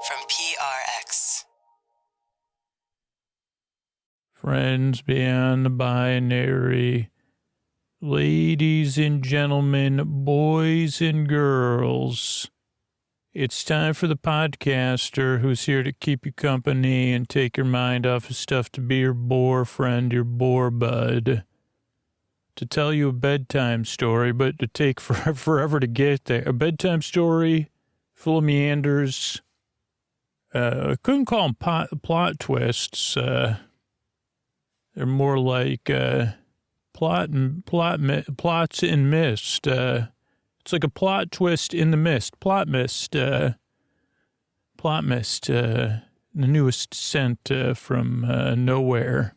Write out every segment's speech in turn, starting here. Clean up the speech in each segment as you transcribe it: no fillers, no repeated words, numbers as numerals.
from PRX. Friends beyond the binary, ladies and gentlemen, boys and girls, it's time for the podcaster who's here to keep you company and take your mind off of stuff, to be your bore friend, your bore bud, to tell you a bedtime story, but to take forever to get there. A bedtime story full of meanders. I couldn't call them plot twists. They're more like plots in mist. It's like a plot twist in the mist. Plot mist. The newest scent from nowhere.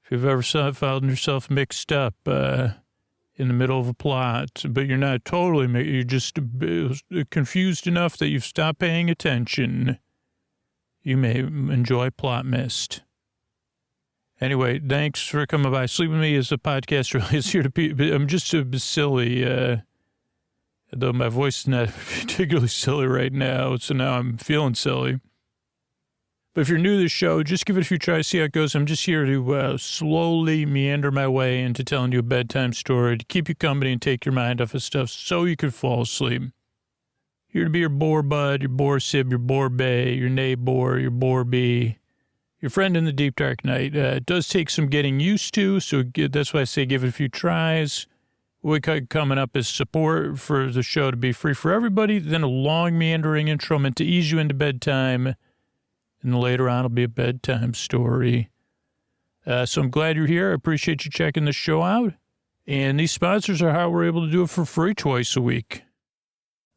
If you've ever found yourself mixed up in the middle of a plot, but you're not totally, you're just confused enough that you've stopped paying attention, you may enjoy Plot Mist. Anyway, thanks for coming by. Sleep With Me is a podcast really is here to be. I'm just a bit silly, though my voice is not particularly silly right now, so now I'm feeling silly. But if you're new to the show, just give it a few tries, see how it goes. I'm just here to slowly meander my way into telling you a bedtime story to keep you company and take your mind off of stuff so you can fall asleep. Here to be your bore bud, your bore sib, your bore bay, your neighbor, your bore bee, your friend in the deep dark night. It does take some getting used to, so that's why I say give it a few tries. What we got coming up is support for the show to be free for everybody, then a long meandering intro meant to ease you into bedtime. And later on, it'll be a bedtime story. So I'm glad you're here. I appreciate you checking the show out. And these sponsors are how we're able to do it for free twice a week.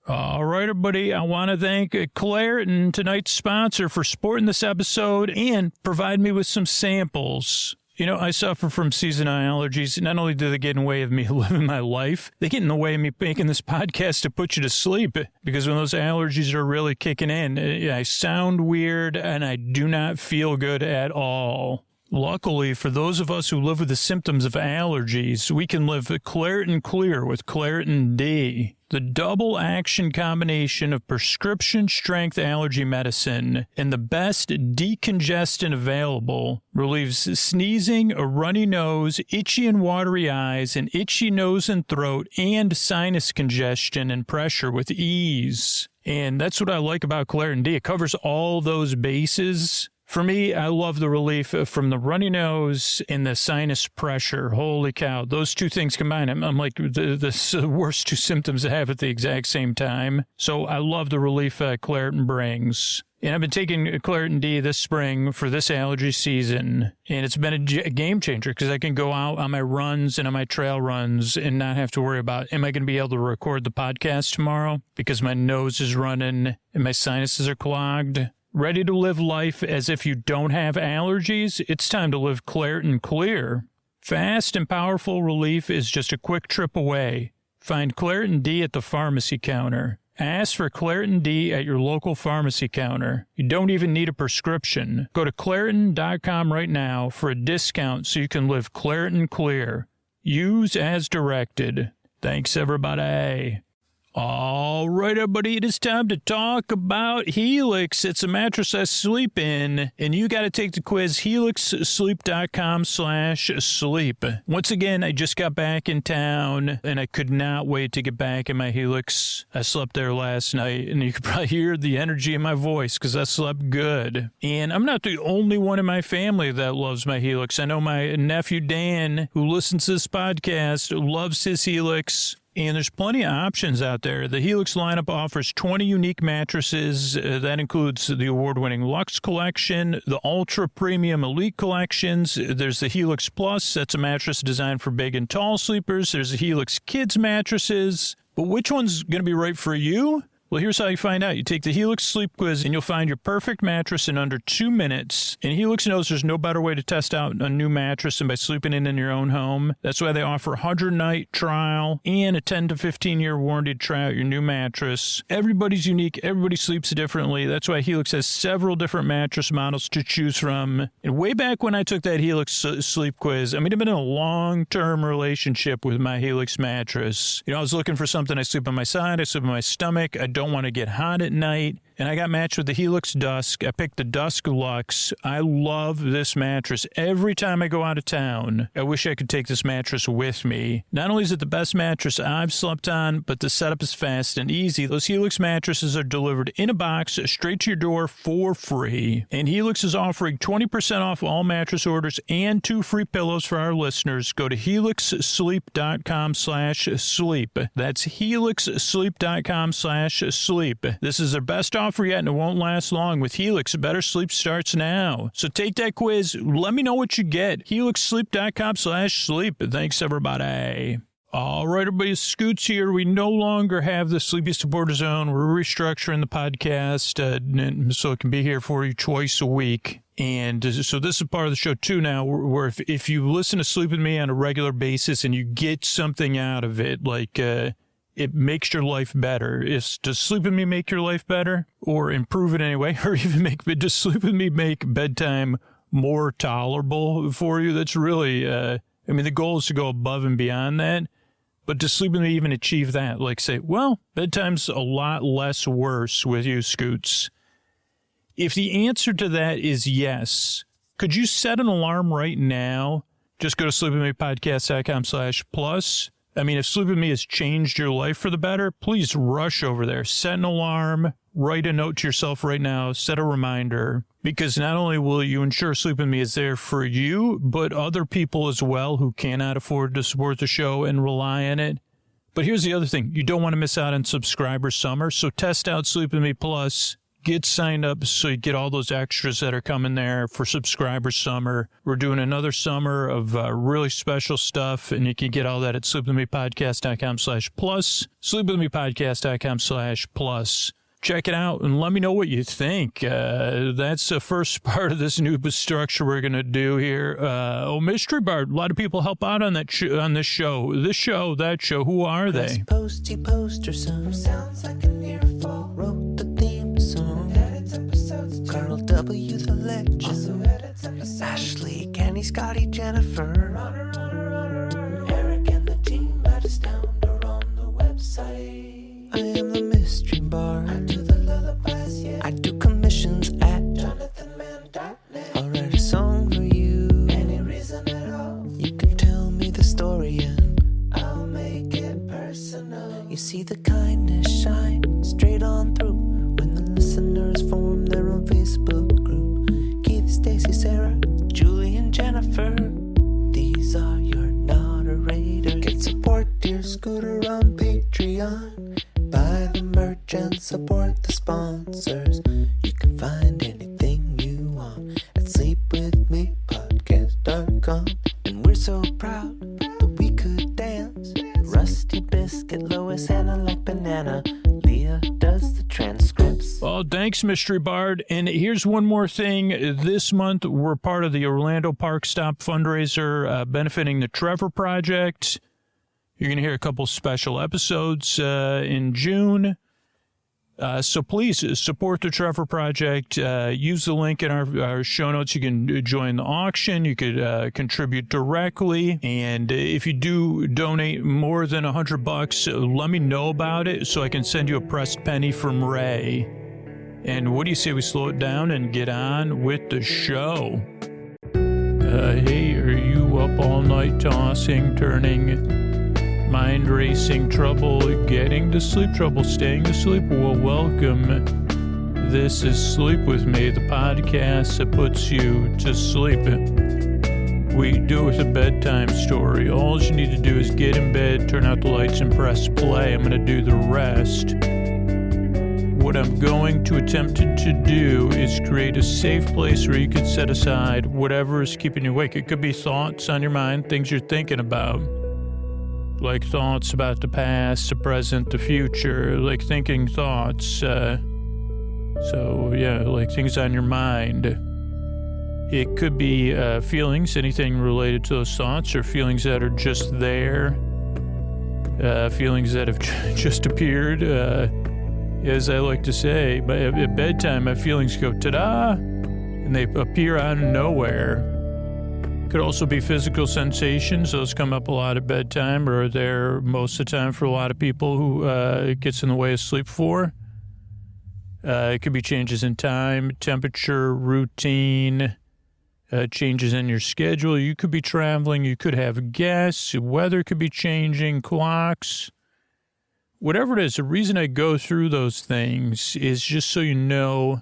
All right, everybody. I want to thank Claritin, tonight's sponsor, for supporting this episode and provide me with some samples. You know, I suffer from seasonal allergies. Not only do they get in the way of me living my life, they get in the way of me making this podcast to put you to sleep. Because when those allergies are really kicking in, I sound weird and I do not feel good at all. Luckily, for those of us who live with the symptoms of allergies, we can live Claritin Clear with Claritin D. The double action combination of prescription strength allergy medicine and the best decongestant available relieves sneezing, a runny nose, itchy and watery eyes, an itchy nose and throat, and sinus congestion and pressure with ease. And that's what I like about Claritin D. It covers all those bases. For me, I love the relief from the runny nose and the sinus pressure. Holy cow. Those two things combined, I'm like the worst two symptoms I have at the exact same time. So I love the relief Claritin brings. And I've been taking Claritin D this spring for this allergy season. And it's been a game changer because I can go out on my runs and on my trail runs and not have to worry about, am I going to be able to record the podcast tomorrow? Because my nose is running and my sinuses are clogged. Ready to live life as if you don't have allergies? It's time to live Claritin Clear. Fast and powerful relief is just a quick trip away. Find Claritin D at the pharmacy counter. Ask for Claritin D at your local pharmacy counter. You don't even need a prescription. Go to Claritin.com right now for a discount so you can live Claritin Clear. Use as directed. Thanks, everybody. All right, everybody, it is time to talk about Helix. It's a mattress I sleep in, and you got to take the quiz, helixsleep.com/sleep. Once again, I just got back in town, and I could not wait to get back in my Helix. I slept there last night, and you could probably hear the energy in my voice because I slept good. And I'm not the only one in my family that loves my Helix. I know my nephew Dan, who listens to this podcast, loves his Helix. And there's plenty of options out there. The Helix lineup offers 20 unique mattresses. That includes the award-winning Luxe Collection, the Ultra Premium Elite Collections. There's the Helix Plus. That's a mattress designed for big and tall sleepers. There's the Helix Kids mattresses. But which one's going to be right for you? Well, here's how you find out. You take the Helix Sleep Quiz, and you'll find your perfect mattress in under 2 minutes. And Helix knows there's no better way to test out a new mattress than by sleeping in your own home. That's why they offer a 100-night trial and a 10 to 15-year warranty to try out your new mattress. Everybody's unique. Everybody sleeps differently. That's why Helix has several different mattress models to choose from. And way back when I took that Helix Sleep Quiz, I've been in a long-term relationship with my Helix mattress. I was looking for something. I sleep on my side. I sleep on my stomach. I don't want to get hot at night. and I got matched with the Helix Dusk. I picked the Dusk Luxe. I love this mattress. Every time I go out of town, I wish I could take this mattress with me. Not only is it the best mattress I've slept on, but the setup is fast and easy. Those Helix mattresses are delivered in a box straight to your door for free. And Helix is offering 20% off all mattress orders and 2 free pillows for our listeners. Go to helixsleep.com/sleep. That's helixsleep.com/sleep. This is their best offer yet, and it won't last long. With Helix, better sleep starts now. So take that quiz. Let me know what you get. helixsleep.com/sleep. Thanks, everybody. All right, everybody, Scoots here. We no longer have the Sleepy Supporter Zone. We're restructuring the podcast so it can be here for you twice a week. And so this is part of the show, too, now, where if you listen to Sleep With Me on a regular basis and you get something out of it, like it makes your life better. Does Sleep With Me make your life better? Or improve it anyway? Or even does Sleep With Me make bedtime more tolerable for you? That's really, the goal is to go above and beyond that. But does Sleep With Me even achieve that? Like say, well, bedtime's a lot less worse with you, Scoots. If the answer to that is yes, could you set an alarm right now? Just go to sleepwithmepodcast.com/plus. If Sleep With Me has changed your life for the better, please rush over there. Set an alarm. Write a note to yourself right now. Set a reminder. Because not only will you ensure Sleep With Me is there for you, but other people as well who cannot afford to support the show and rely on it. But here's the other thing. You don't want to miss out on Subscriber Summer, so test out Sleep With Me Plus. Get signed up so you get all those extras that are coming there for Subscriber Summer. We're doing another summer of really special stuff, and you can get all that at sleepwithmepodcast.com/plus, sleepwithmepodcast.com/plus. Check it out and let me know what you think. That's the first part of this new structure we're going to do here. Mystery Bard. A lot of people help out on that on this show. This show, that show. Who are they? Posty poster son sounds like an earful. Wrote the theme song. Edits episodes. Carl W. the legend. Also edits episodes. Ashley, Kenny, Scotty, Jennifer. Runner. Eric and the team at Astound are on the website. I am the mystery bard. I do the lullabies, yeah. I do commissions at JonathanMann.net. I'll write a song for you. Any reason at all. You can tell me the story and I'll make it personal. You see the kindness shine straight on through when the listeners form their own Facebook group. Keith, Stacy, Sarah, Julie, and Jennifer. These are your moderators. Get support, dear Scooter, on Patreon. Buy the merch and support the sponsors. You can find anything you want at sleepwithmepodcast.com. And we're so proud that we could dance. Rusty Biscuit, Lois, Anna like banana. Leah does the transcripts. Oh, thanks, Mystery Bard. And here's one more thing. This month, we're part of the Orlando Parkstop fundraiser benefiting the Trevor Project. You're going to hear a couple special episodes in June. So please support the Trevor Project. Use the link in our show notes. You can join the auction. You could contribute directly. And if you do donate more than $100, let me know about it so I can send you a pressed penny from Ray. And what do you say we slow it down and get on with the show? Hey, are you up all night tossing, turning, mind racing, trouble getting to sleep, trouble staying asleep? Well, welcome. This is Sleep With Me, the podcast that puts you to sleep. We do it with a bedtime story. All you need to do is get in bed, turn out the lights, and press play. I'm going to do the rest. What I'm going to attempt to do is create a safe place where you can set aside whatever is keeping you awake. It could be thoughts on your mind, things you're thinking about. Like thoughts about the past, the present, the future, like thinking thoughts. Like things on your mind. It could be feelings, anything related to those thoughts, or feelings that are just there, feelings that have just appeared. As I like to say, but at bedtime, my feelings go ta-da, and they appear out of nowhere. Could also be physical sensations. Those come up a lot at bedtime, or are there most of the time for a lot of people who it gets in the way of sleep for. It could be changes in time, temperature, routine, changes in your schedule. You could be traveling. You could have guests. Weather could be changing, clocks. Whatever it is, the reason I go through those things is just so you know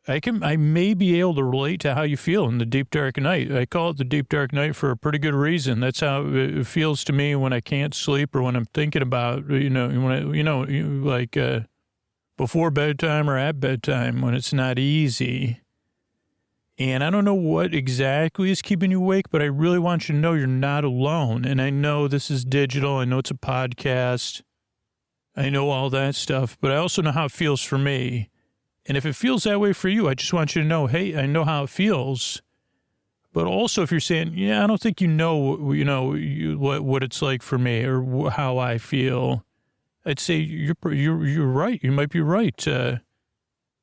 I may be able to relate to how you feel in the deep, dark night. I call it the deep, dark night for a pretty good reason. That's how it feels to me when I can't sleep or when I'm thinking about, before bedtime or at bedtime when it's not easy. And I don't know what exactly is keeping you awake, but I really want you to know you're not alone. And I know this is digital. I know it's a podcast. I know all that stuff, but I also know how it feels for me. And if it feels that way for you, I just want you to know, hey, I know how it feels. But also if you're saying, yeah, I don't think you know what it's like for me or how I feel, I'd say you're right. You might be right.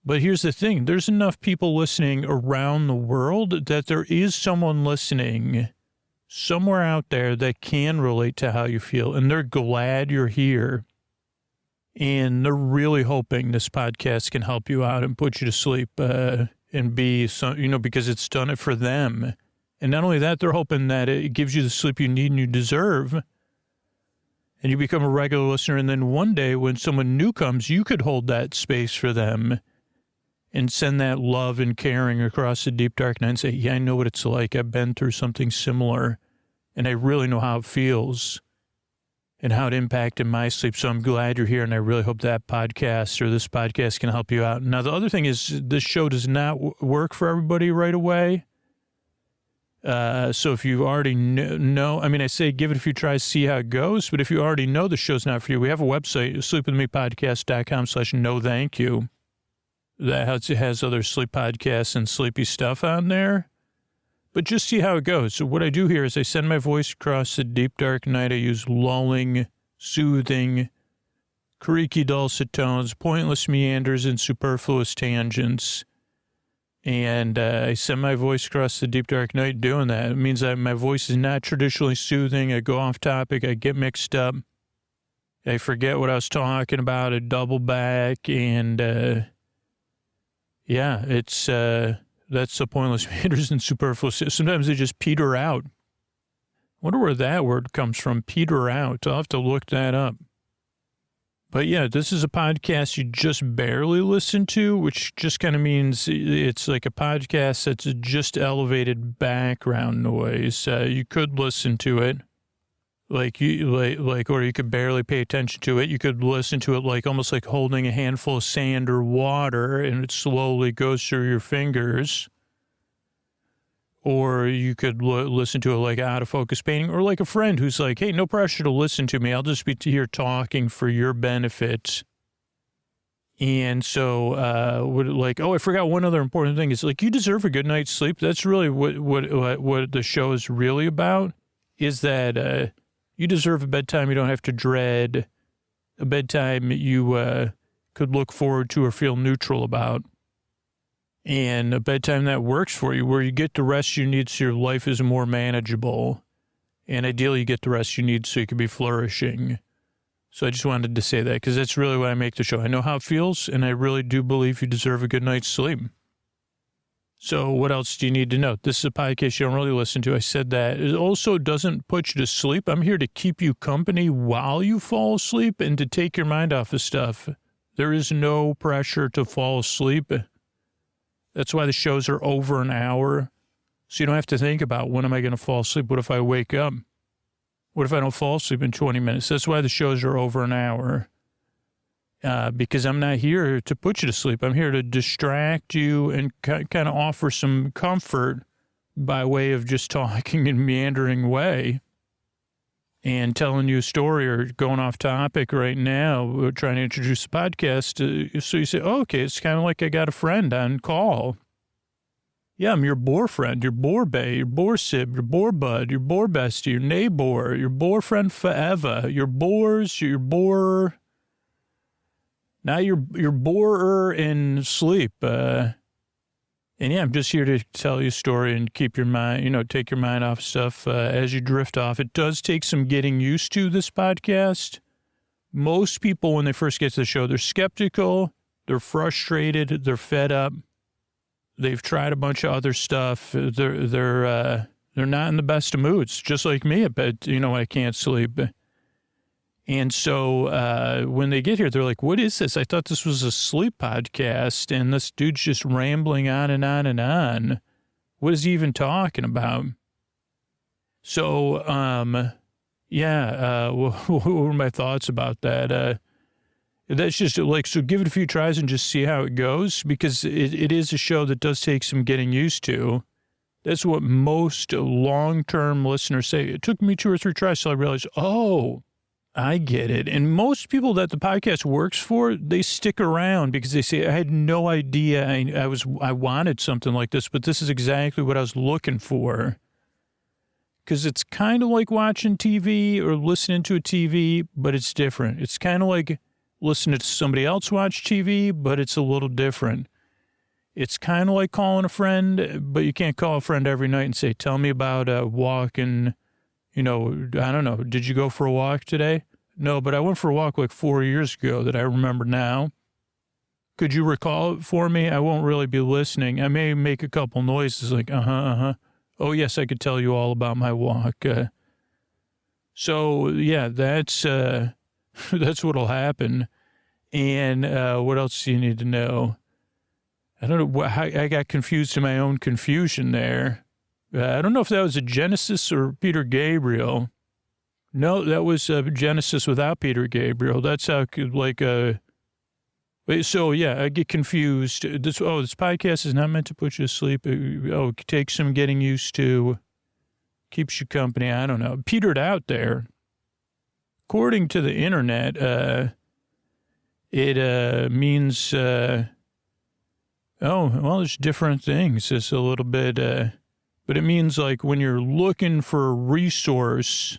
But here's the thing. There's enough people listening around the world that there is someone listening somewhere out there that can relate to how you feel. And they're glad you're here. And they're really hoping this podcast can help you out and put you to sleep and be, because it's done it for them. And not only that, they're hoping that it gives you the sleep you need and you deserve. And you become a regular listener. And then one day when someone new comes, you could hold that space for them and send that love and caring across the deep, dark night and say, yeah, I know what it's like. I've been through something similar and I really know how it feels and how it impacted my sleep. So I'm glad you're here, and I really hope that podcast or this podcast can help you out. Now, the other thing is this show does not work for everybody right away. So if you already know, I say give it a few tries, see how it goes. But if you already know the show's not for you, we have a website, sleepwithmepodcast.com/no thank you. That has other sleep podcasts and sleepy stuff on there. But just see how it goes. So what I do here is I send my voice across the deep, dark night. I use lulling, soothing, creaky, dulcet tones, pointless meanders, and superfluous tangents. And I send my voice across the deep, dark night doing that. It means that my voice is not traditionally soothing. I go off topic. I get mixed up. I forget what I was talking about. I double back. And, it's... That's the pointless meanders and superfluous. Sometimes they just peter out. I wonder where that word comes from, peter out. I'll have to look that up. But yeah, this is a podcast you just barely listen to, which just kind of means it's like a podcast that's just elevated background noise. You could listen to it or you could barely pay attention to it. You could listen to it almost like holding a handful of sand or water and it slowly goes through your fingers. Or you could listen to it like out of focus painting, or like a friend who's like, hey, no pressure to listen to me. I'll just be here talking for your benefit. And so, I forgot one other important thing. It's like, you deserve a good night's sleep. That's really what the show is really about, is that, you deserve a bedtime you don't have to dread, a bedtime you could look forward to or feel neutral about, and a bedtime that works for you, where you get the rest you need so your life is more manageable, and ideally you get the rest you need so you can be flourishing. So I just wanted to say that because that's really why I make the show. I know how it feels, and I really do believe you deserve a good night's sleep. So what else do you need to know? This is a podcast you don't really listen to. I said that. It also doesn't put you to sleep. I'm here to keep you company while you fall asleep and to take your mind off of stuff. There is no pressure to fall asleep. That's why the shows are over an hour. So you don't have to think about, when am I going to fall asleep? What if I wake up? What if I don't fall asleep in 20 minutes? That's why the shows are over an hour. Because I'm not here to put you to sleep. I'm here to distract you and kind of offer some comfort by way of just talking in meandering way and telling you a story or going off topic right now. We're trying to introduce the podcast. So you say, oh, okay, it's kind of like I got a friend on call. Yeah, I'm your boar friend, your boar bae, your boar sib, your boar bud, your boar bestie, your neighbor, your boar friend forever, your boars, your boar... Now you're borer in sleep. And yeah, I'm just here to tell you a story and keep your mind, take your mind off stuff as you drift off. It does take some getting used to, this podcast. Most people, when they first get to the show, they're skeptical. They're frustrated. They're fed up. They've tried a bunch of other stuff. They're not in the best of moods, just like me. But I can't sleep. And so when they get here, they're like, "What is this? I thought this was a sleep podcast, and this dude's just rambling on and on and on. What is he even talking about?" So, what were my thoughts about that? That's just like, so give it a few tries and just see how it goes, because it is a show that does take some getting used to. That's what most long-term listeners say. It took me 2 or 3 tries till I realized, oh, I get it. And most people that the podcast works for, they stick around because they say, I had no idea I wanted something like this, but this is exactly what I was looking for. Because it's kind of like watching TV or listening to a TV, but it's different. It's kind of like listening to somebody else watch TV, but it's a little different. It's kind of like calling a friend, but you can't call a friend every night and say, tell me about walking, I don't know, did you go for a walk today? No, but I went for a walk like 4 years ago that I remember now. Could you recall it for me? I won't really be listening. I may make a couple noises like, Oh, yes, I could tell you all about my walk. So, yeah, that's what'll happen. And what else do you need to know? I don't know. I got confused in my own confusion there. I don't know if that was a Genesis or Peter Gabriel. No, that was Genesis without Peter Gabriel. That's how, so, yeah, I get confused. This podcast is not meant to put you to sleep. It takes some getting used to. Keeps you company. I don't know. Petered out there. According to the internet, it means, there's different things. It's a little bit, but it means like when you're looking for a resource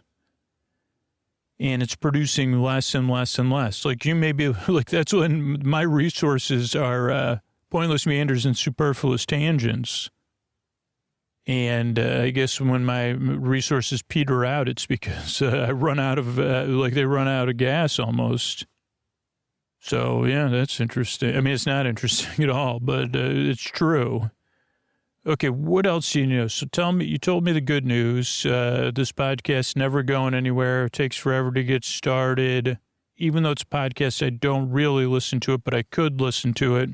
and it's producing less and less and less. Like you may be like, that's when my resources are pointless meanders and superfluous tangents. And I guess when my resources peter out, it's because I run out of, they run out of gas almost. So, yeah, that's interesting. I mean, it's not interesting at all, but it's true. Okay, what else do you know? So tell me, you told me the good news. This podcast's never going anywhere. It takes forever to get started. Even though it's a podcast, I don't really listen to it, but I could listen to it.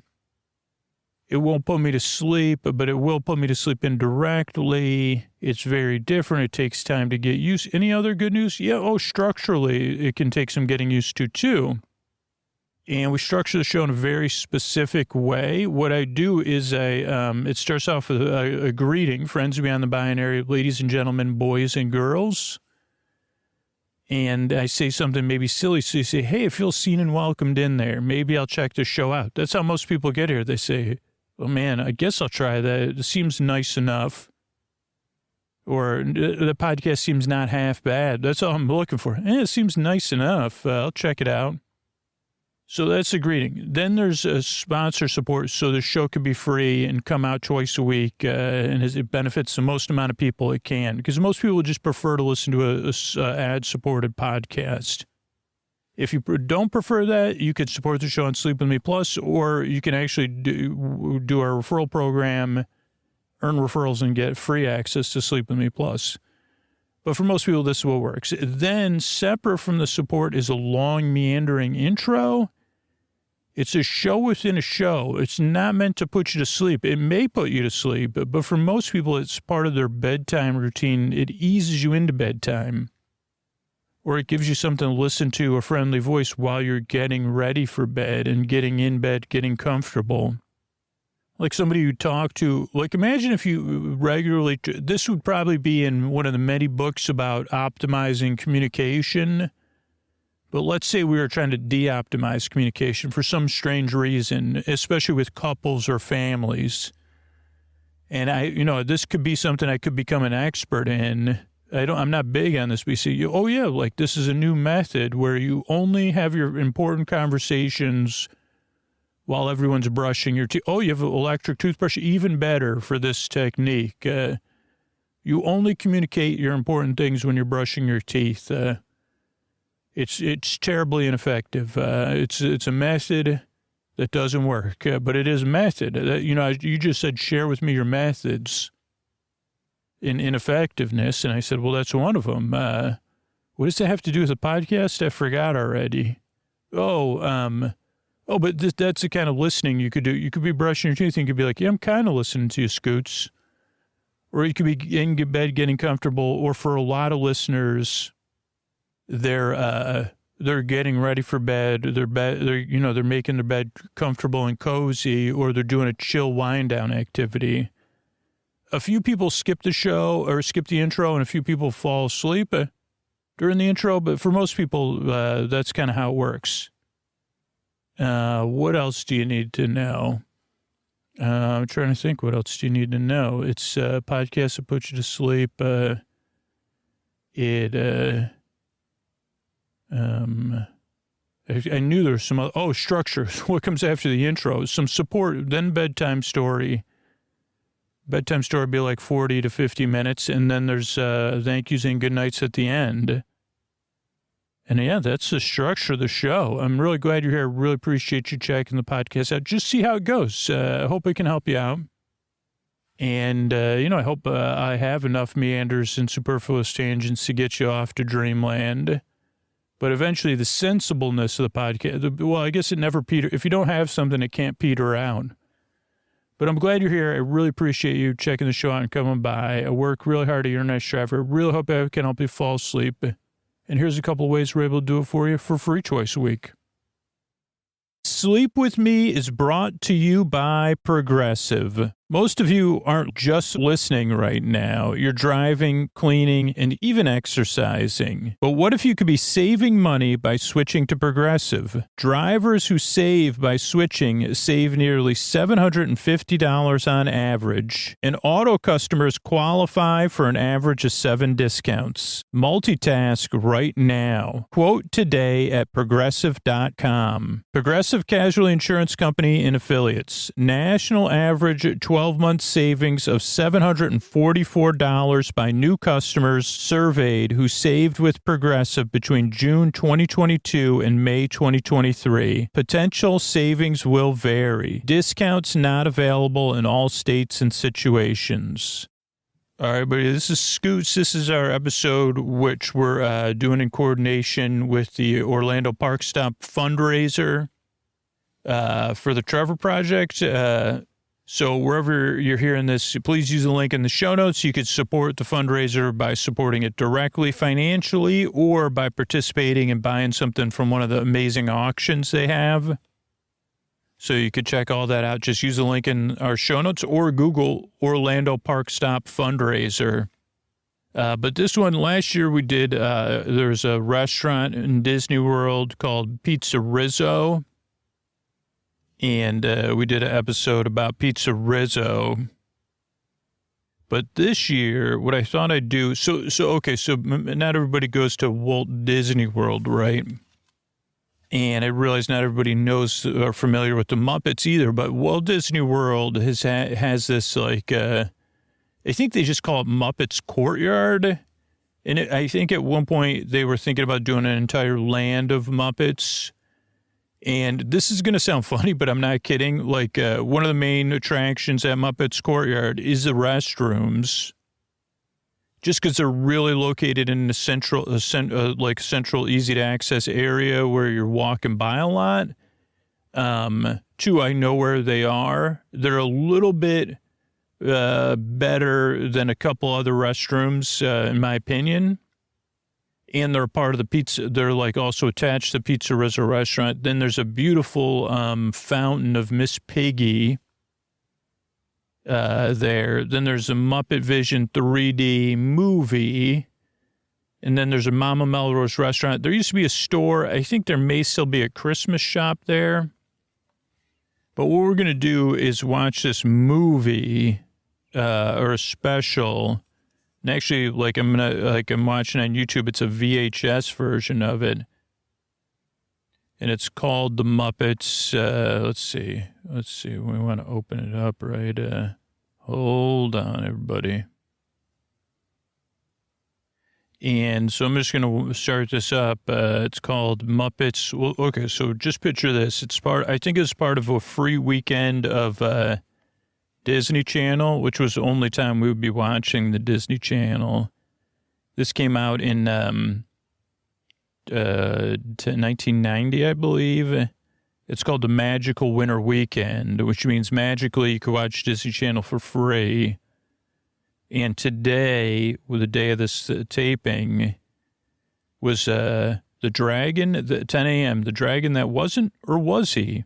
It won't put me to sleep, but it will put me to sleep indirectly. It's very different. It takes time to get used. Any other good news? Yeah, structurally, it can take some getting used to, too. And we structure the show in a very specific way. What I do is it starts off with a greeting, friends beyond the binary, ladies and gentlemen, boys and girls. And I say something maybe silly. So you say, hey, I feel seen and welcomed in there. Maybe I'll check the show out. That's how most people get here. They say, oh, man, I guess I'll try that. It seems nice enough. Or the podcast seems not half bad. That's all I'm looking for. It seems nice enough. I'll check it out. So that's the greeting. Then there's a sponsor support, so the show can be free and come out twice a week, and it benefits the most amount of people it can, because most people just prefer to listen to a ad-supported podcast. If you don't prefer that, you could support the show on Sleep With Me Plus, or you can actually do our referral program, earn referrals, and get free access to Sleep With Me Plus. But for most people, this is what works. Then, separate from the support is a long, meandering intro. It's a show within a show. It's not meant to put you to sleep. It may put you to sleep, but for most people, it's part of their bedtime routine. It eases you into bedtime. Or it gives you something to listen to, a friendly voice, while you're getting ready for bed and getting in bed, getting comfortable. Like somebody you talk to, like imagine if you regularly, this would probably be in one of the many books about optimizing communication. But let's say we were trying to de-optimize communication for some strange reason, especially with couples or families. And this could be something I could become an expert in. I'm not big on this, but you see, this is a new method where you only have your important conversations while everyone's brushing your teeth. Oh, you have an electric toothbrush? Even better for this technique. You only communicate your important things when you're brushing your teeth. It's terribly ineffective. It's a method that doesn't work, but it is a method. You just said, share with me your methods in ineffectiveness. And I said, well, that's one of them. What does that have to do with the podcast? I forgot already. But that's the kind of listening you could do. You could be brushing your teeth and you could be like, yeah, I'm kind of listening to you, Scoots. Or you could be in bed getting comfortable. Or for a lot of listeners, they're getting ready for bed. They're making their bed comfortable and cozy, or they're doing a chill wind down activity. A few people skip the show or skip the intro, and a few people fall asleep during the intro. But for most people, that's kind of how it works. What else do you need to know? I'm trying to think. What else do you need to know? It's a podcast that puts you to sleep. I knew there was some other, structure. What comes after the intro? Some support, then bedtime story. Bedtime story would be like 40 to 50 minutes. And then there's thank yous and good nights at the end. And yeah, that's the structure of the show. I'm really glad you're here. I really appreciate you checking the podcast out. Just see how it goes. I hope I can help you out. And, I hope I have enough meanders and superfluous tangents to get you off to dreamland. But eventually the sensibleness of the podcast, well, I guess it never peter. If you don't have something, it can't peter out. But I'm glad you're here. I really appreciate you checking the show out and coming by. I work really hard at your nice driver. I really hope I can help you fall asleep. And here's a couple of ways we're able to do it for you for free twice a week. Sleep With Me is brought to you by Progressive. Most of you aren't just listening right now. You're driving, cleaning, and even exercising. But what if you could be saving money by switching to Progressive? Drivers who save by switching save nearly $750 on average, and auto customers qualify for an average of 7 discounts. Multitask right now. Quote today at Progressive.com. Progressive Casualty Insurance Company and Affiliates. National average 12-month savings of $744 by new customers surveyed who saved with Progressive between June 2022 and May 2023. Potential savings will vary. Discounts not available in all states and situations. All right, everybody, this is Scoots. This is our episode, which we're doing in coordination with the Orlando Parkstop fundraiser for the Trevor Project. So wherever you're hearing this, please use the link in the show notes. You could support the fundraiser by supporting it directly financially or by participating and buying something from one of the amazing auctions they have. So you could check all that out. Just use the link in our show notes or Google Orlando Parkstop fundraiser. But this one, last year we did, there's a restaurant in Disney World called Pizza Rizzo. And we did an episode about Pizza Rizzo. But this year, what I thought I'd do, so not everybody goes to Walt Disney World, right? And I realize not everybody knows or familiar with the Muppets either, but Walt Disney World has this, like, I think they just call it Muppets Courtyard. And I think at one point they were thinking about doing an entire land of Muppets. And this is going to sound funny, but I'm not kidding. Like, one of the main attractions at Muppets Courtyard is the restrooms. Just because they're really located in the central, easy to access area where you're walking by a lot. 2, I know where they are. They're a little bit better than a couple other restrooms, in my opinion. And they're part of the pizza. They're like also attached to the Pizza Rizzo restaurant. Then there's a beautiful fountain of Miss Piggy there. Then there's a Muppet Vision 3D movie. And then there's a Mama Melrose restaurant. There used to be a store. I think there may still be a Christmas shop there. But what we're going to do is watch this movie or a special. And actually, I'm watching on YouTube. It's a VHS version of it, and it's called The Muppets. Let's see. We want to open it up, right? Hold on, everybody. And so I'm just going to start this up. It's called Muppets. Well, okay, so just picture this. I think it's part of a free weekend of Disney Channel, which was the only time we would be watching the Disney Channel. This came out in 1990, I believe. It's called the Magical Winter Weekend, which means magically you could watch Disney Channel for free. And today, with the day of this taping, was the dragon, the 10 a.m., the dragon that wasn't, or was he?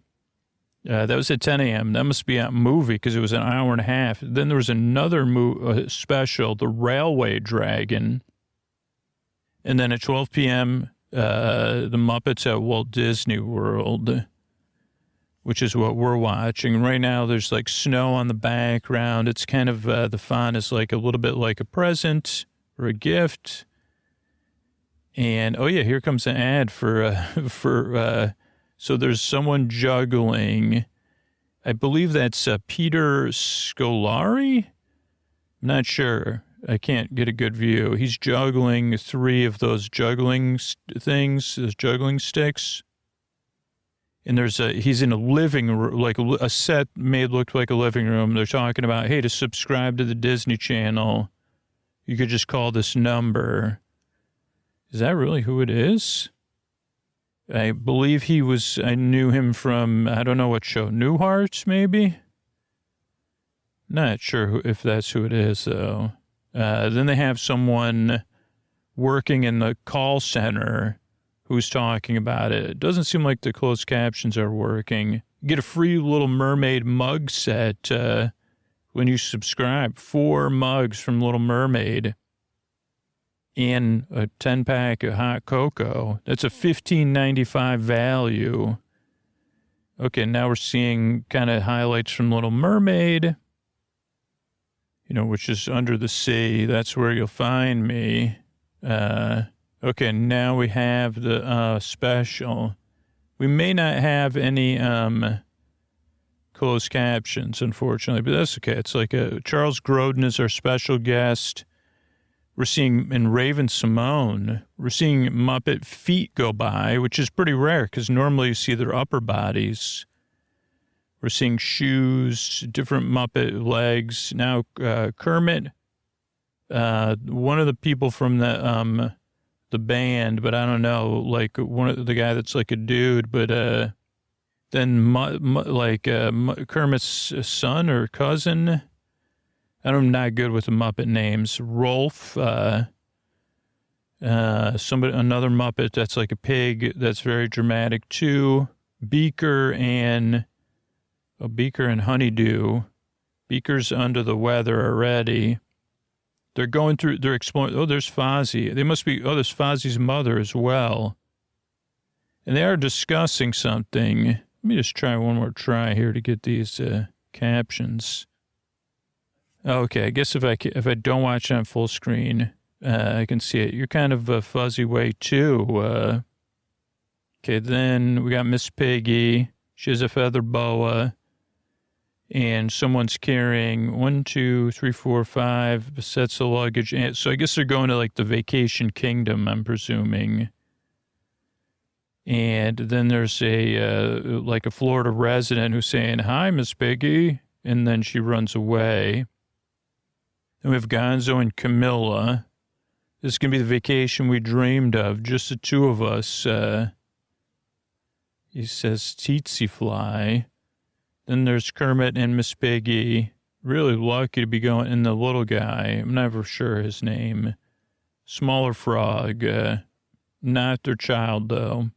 That was at 10 a.m. That must be a movie because it was an hour and a half. Then there was another special, The Railway Dragon. And then at 12 p.m., the Muppets at Walt Disney World, which is what we're watching. Right now, there's like snow on the background. It's kind of, the font is like a little bit like a present or a gift. And, oh yeah, here comes an ad so there's someone juggling. I believe that's Peter Scolari. I'm not sure. I can't get a good view. He's juggling 3 of those juggling things, those juggling sticks. And he's in a living room, like a set made look like a living room. They're talking about, hey, to subscribe to the Disney Channel, you could just call this number. Is that really who it is? I believe I knew him from, I don't know what show, Newhart's maybe? Not sure if that's who it is, though. Then they have someone working in the call center who's talking about it. It doesn't seem like the closed captions are working. You get a free Little Mermaid mug set when you subscribe. 4 mugs from Little Mermaid and a 10-pack of hot cocoa. That's a $15.95 value. Okay, now we're seeing kind of highlights from Little Mermaid, which is under the sea. That's where you'll find me. Okay, now we have the special. We may not have any closed captions, unfortunately, but that's okay. It's like Charles Grodin is our special guest. We're seeing in Raven Simone, we're seeing Muppet feet go by, which is pretty rare because normally you see their upper bodies. We're seeing shoes, different Muppet legs. Now Kermit, one of the people from the band, but I don't know, like one of the guy that's like a dude, but then Kermit's son or cousin. I'm not good with the Muppet names. Rolf, another Muppet that's like a pig that's very dramatic too. Beaker and Honeydew. Beaker's under the weather already. They're exploring. Oh, there's Fozzie. There's Fozzie's mother as well. And they are discussing something. Let me just try one more try here to get these captions. Okay, I guess if I don't watch it on full screen, I can see it. You're kind of a fuzzy way too. Okay, then we got Miss Piggy. She has a feather boa. And someone's carrying 1, 2, 3, 4, 5 sets of luggage. And so I guess they're going to like the Vacation Kingdom, I'm presuming. And then there's a Florida resident who's saying, "Hi, Miss Piggy." And then she runs away. And we have Gonzo and Camilla. This is going to be the vacation we dreamed of, just the 2 of us. He says, "Tsetse fly." Then there's Kermit and Miss Piggy. Really lucky to be going, and the little guy, I'm never sure his name. Smaller frog. Not their child, though.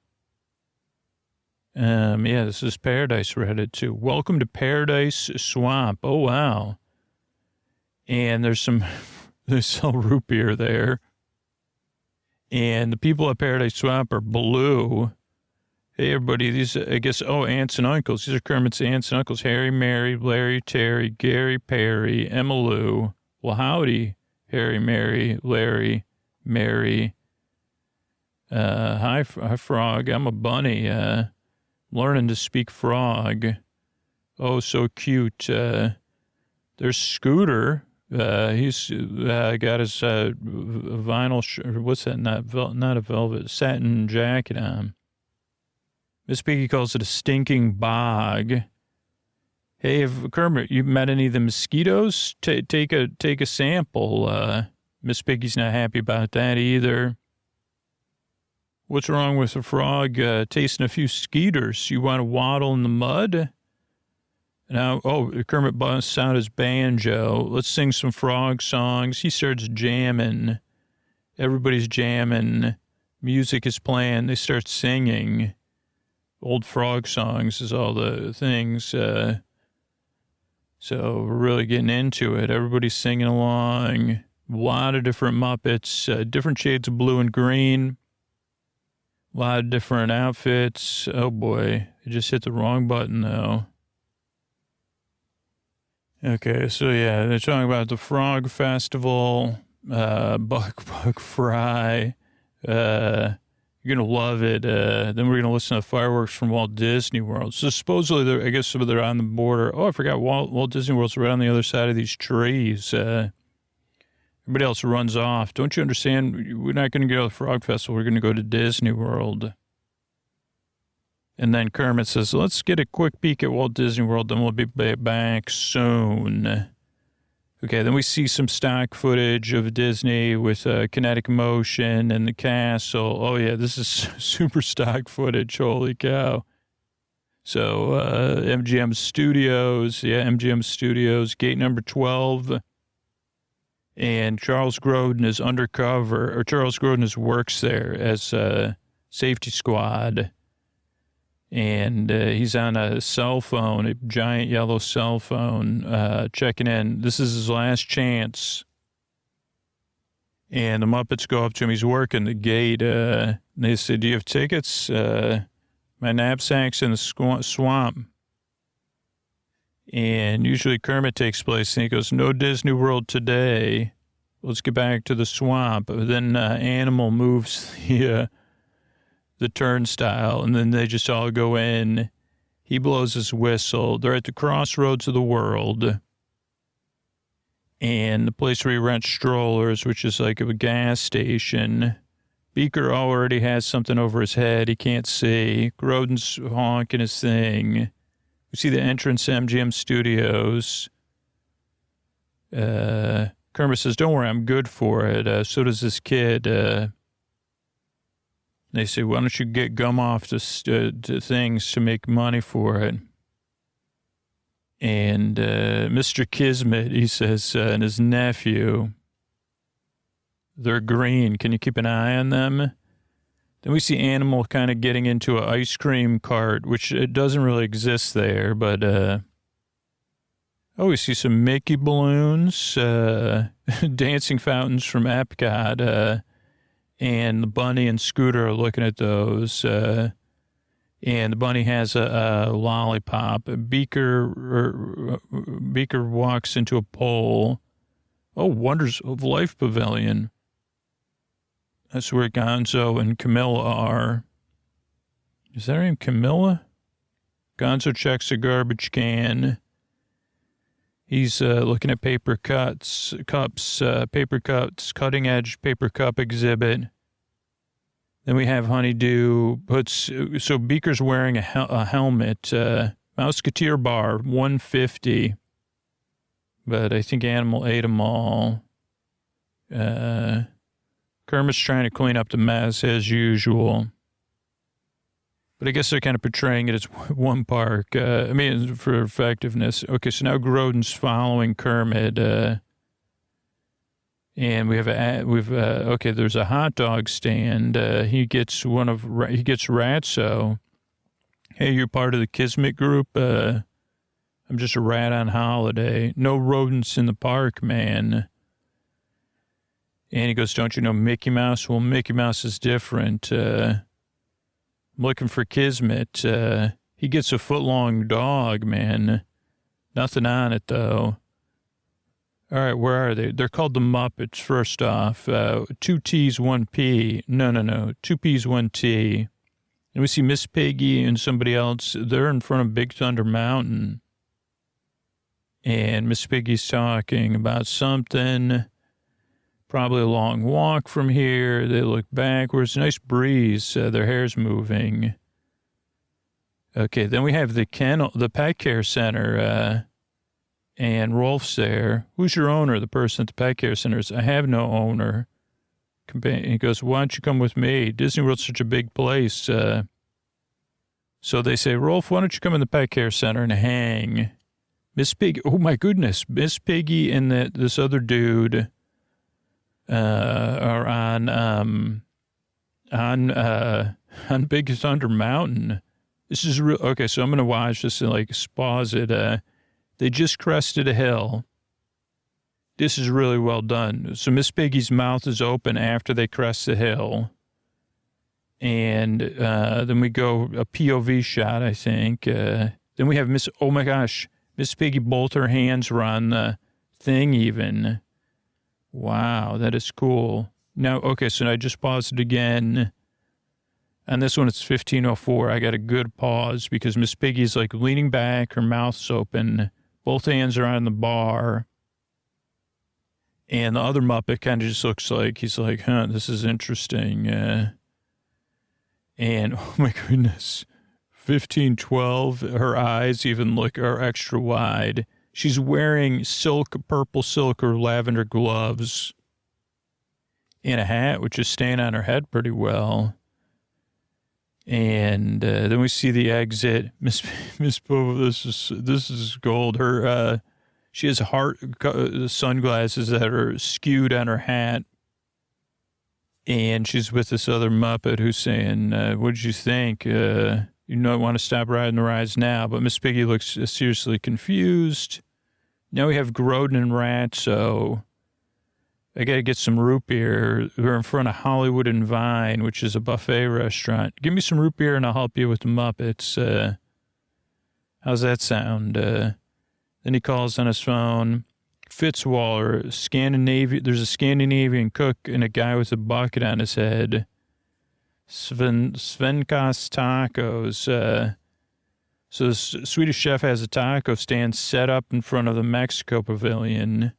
Yeah, this is Paradise we're headed to. Welcome to Paradise Swamp. Oh, wow. And they sell root beer there. And the people at Paradise Swamp are blue. Hey, everybody, these, I guess, aunts and uncles. These are Kermit's aunts and uncles. Harry, Mary, Larry, Terry, Gary, Perry, Emma Lou. Well, howdy, Harry, Mary, Larry, Mary. Hi, Frog. I'm a bunny. Learning to speak frog. Oh, so cute. There's Scooter. He's got his vinyl, what's that? Not a velvet, satin jacket on. Miss Piggy calls it a stinking bog. Hey, Kermit, you met any of the mosquitoes? Take a sample. Miss Piggy's not happy about that either. What's wrong with a frog tasting a few skeeters? You want to waddle in the mud? Now, Kermit busts out his banjo. Let's sing some frog songs. He starts jamming. Everybody's jamming. Music is playing. They start singing. Old frog songs is all the things. So we're really getting into it. Everybody's singing along. A lot of different Muppets, different shades of blue and green. A lot of different outfits. Oh, boy. I just hit the wrong button, though. Okay, so yeah, they're talking about the Frog Festival, Buck Fry. You're going to love it. Then we're going to listen to fireworks from Walt Disney World. So supposedly, I guess they're on the border. Oh, I forgot Walt Disney World's right on the other side of these trees. Everybody else runs off. Don't you understand? We're not going to go to the Frog Festival. We're going to go to Disney World. And then Kermit says, let's get a quick peek at Walt Disney World, then we'll be back soon. Okay, then we see some stock footage of Disney with kinetic motion and the castle. Oh, yeah, this is super stock footage. Holy cow. So MGM Studios, gate number 12. And Charles Grodin is undercover, or Charles Grodin works there as a safety squad. And he's on a cell phone, a giant yellow cell phone, checking in. This is his last chance. And the Muppets go up to him. He's working the gate. They say, do you have tickets? My knapsack's in the swamp. And usually Kermit takes place, and he goes, no Disney World today. Let's get back to the swamp. But then Animal moves the turnstile, and then they just all go in. He blows his whistle. They're at the crossroads of the world. And the place where he rents strollers, which is like a gas station. Beaker already has something over his head. He can't see. Grodin's honking his thing. We see the entrance to MGM Studios. Kermit says, don't worry, I'm good for it. So does this kid. They say, why don't you get gum off to things to make money for it? And Mr. Kismet, he says, and his nephew, they're green. Can you keep an eye on them? Then we see Animal kind of getting into an ice cream cart, which it doesn't really exist there, but we see some Mickey balloons, dancing fountains from Epcot, and the bunny and Scooter are looking at those, and the bunny has a lollipop. Beaker walks into a pole. Oh, Wonders of Life Pavilion. That's where Gonzo and Camilla are. Is that her name, Camilla? Gonzo checks a garbage can. He's looking at paper cups, cutting-edge paper cup exhibit. Then we have Honeydew so Beaker's wearing a helmet, Mouseketeer bar, $150. But I think Animal ate them all. Kermit's trying to clean up the mess as usual. But I guess they're kind of portraying it as one park. For effectiveness. Okay, so now Grodin's following Kermit. And there's a hot dog stand. He gets Ratso. Hey, you're part of the Kismet group? I'm just a rat on holiday. No rodents in the park, man. And he goes, don't you know Mickey Mouse? Well, Mickey Mouse is different. I'm looking for Kismet. He gets a foot-long dog, man. Nothing on it, though. All right, where are they? They're called the Muppets, first off. 2 T's, 1 P. No. 2 P's, 1 T. And we see Miss Piggy and somebody else. They're in front of Big Thunder Mountain. and Miss Piggy's talking about something, probably a long walk from here. They look backwards, nice breeze, their hair's moving. Okay, then we have the pet care center, and Rolf's there. Who's your owner? The person at the pet care center is, I have no owner. He goes, why don't you come with me? Disney World's such a big place. So they say, Rolf, why don't you come in the pet care center and hang? Miss Piggy, oh my goodness, Miss Piggy and this other dude are on Big Thunder Mountain. This is real. Okay, so I'm going to watch this and like pause it. They just crested a hill. This is really well done. So Miss Piggy's mouth is open after they crest the hill. And then we go a POV shot, I think. Then we have oh my gosh, Miss Piggy, both her hands are on the thing even. Wow, that is cool. Now, okay, so I just paused it again. On this one, it's 15:04. I got a good pause because Miss Piggy's like leaning back, her mouth's open, both hands are on the bar. And the other Muppet kind of just looks like, he's like, huh, this is interesting. And, oh my goodness, 15:12, her eyes even are extra wide. She's wearing purple silk or lavender gloves and a hat, which is staying on her head pretty well. And then we see the exit. Miss Bo, this is gold. Her, she has heart sunglasses that are skewed on her hat. And she's with this other Muppet who's saying, what did you think? You want to stop riding the rides now. But Miss Piggy looks seriously confused. Now we have Grodin and Ratso. I got to get some root beer. We're in front of Hollywood and Vine, which is a buffet restaurant. Give me some root beer and I'll help you with the Muppets. How's that sound? Then he calls on his phone. Fitzwaller, there's a Scandinavian cook and a guy with a bucket on his head. Svenkas Tacos. So the Swedish chef has a taco stand set up in front of the Mexico pavilion.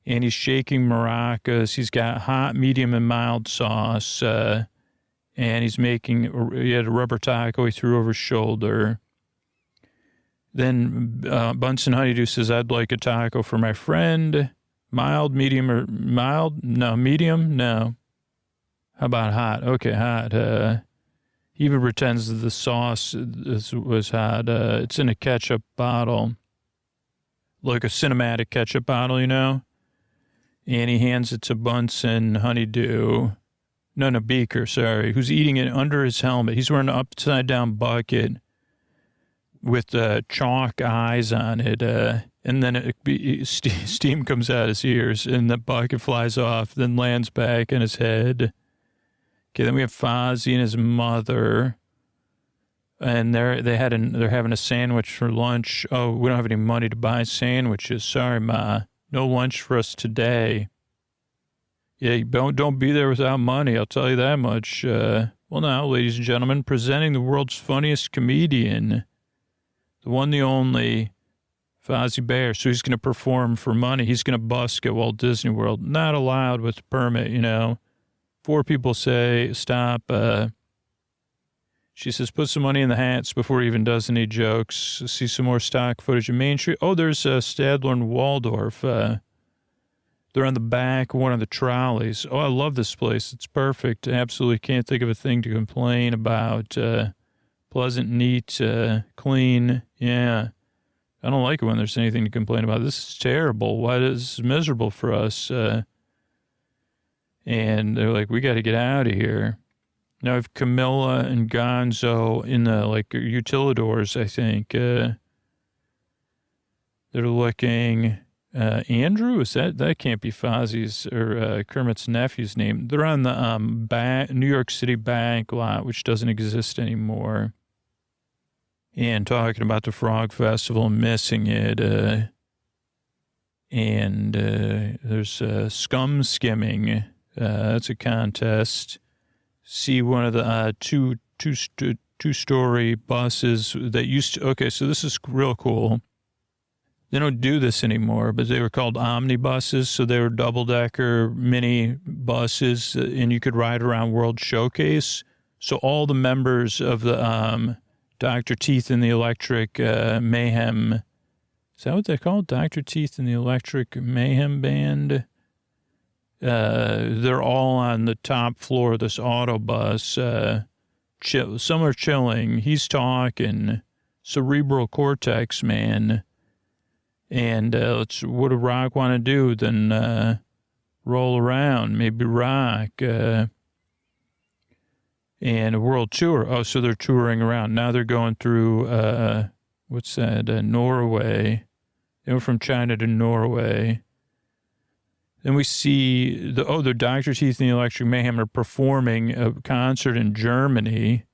And he's shaking maracas. He's got hot, medium, and mild sauce. And he had a rubber taco he threw over his shoulder. Then Bunsen Honeydew says, I'd like a taco for my friend. Mild, medium, or mild? No, medium? No. How about hot? Okay, hot. He even pretends that the sauce was hot. It's in a ketchup bottle. Like a cinematic ketchup bottle, you know? And he hands it to Bunsen Honeydew. No, Beaker, sorry. Who's eating it under his helmet. He's wearing an upside-down bucket with chalk eyes on it, and then steam comes out his ears, and the bucket flies off, then lands back in his head. Okay, then we have Fozzie and his mother, and they're having a sandwich for lunch. Oh, we don't have any money to buy sandwiches. Sorry, Ma, no lunch for us today. Yeah, don't be there without money. I'll tell you that much. Well, now, ladies and gentlemen, presenting the world's funniest comedian. The one, the only, Fozzie Bear. So he's going to perform for money. He's going to busk at Walt Disney World. Not allowed with the permit, you know. 4 people say, stop. She says, put some money in the hats before he even does any jokes. See some more stock footage of Main Street. Oh, there's Stadler and Waldorf. They're on the back of one of the trolleys. Oh, I love this place. It's perfect. Absolutely can't think of a thing to complain about. Pleasant, neat, clean. Yeah. I don't like it when there's anything to complain about. This is terrible. Why is this miserable for us? And they're like, we got to get out of here. Now I have Camilla and Gonzo in the, utilidors, I think. They're looking... Andrew? That can't be Fozzie's or Kermit's nephew's name. They're on the New York City bank lot, which doesn't exist anymore. And talking about the Frog Festival, missing it. And there's scum skimming. That's a contest. See one of the two-story buses that used to... Okay, so this is real cool. They don't do this anymore, but they were called omnibuses. So they were double-decker mini buses, and you could ride around World Showcase. So all the members of the Dr. Teeth and the Electric Mayhem, is that what they call it? Dr. Teeth and the Electric Mayhem Band? They're all on the top floor of this autobus. Some are chilling. He's talking. Cerebral cortex, man. And what do rock want to do? Then roll around, maybe rock. And a world tour. Oh, so they're touring around. Now they're going through, what's that, Norway. They went from China to Norway. Then we see the Dr. Teeth and the Electric Mayhem are performing a concert in Germany.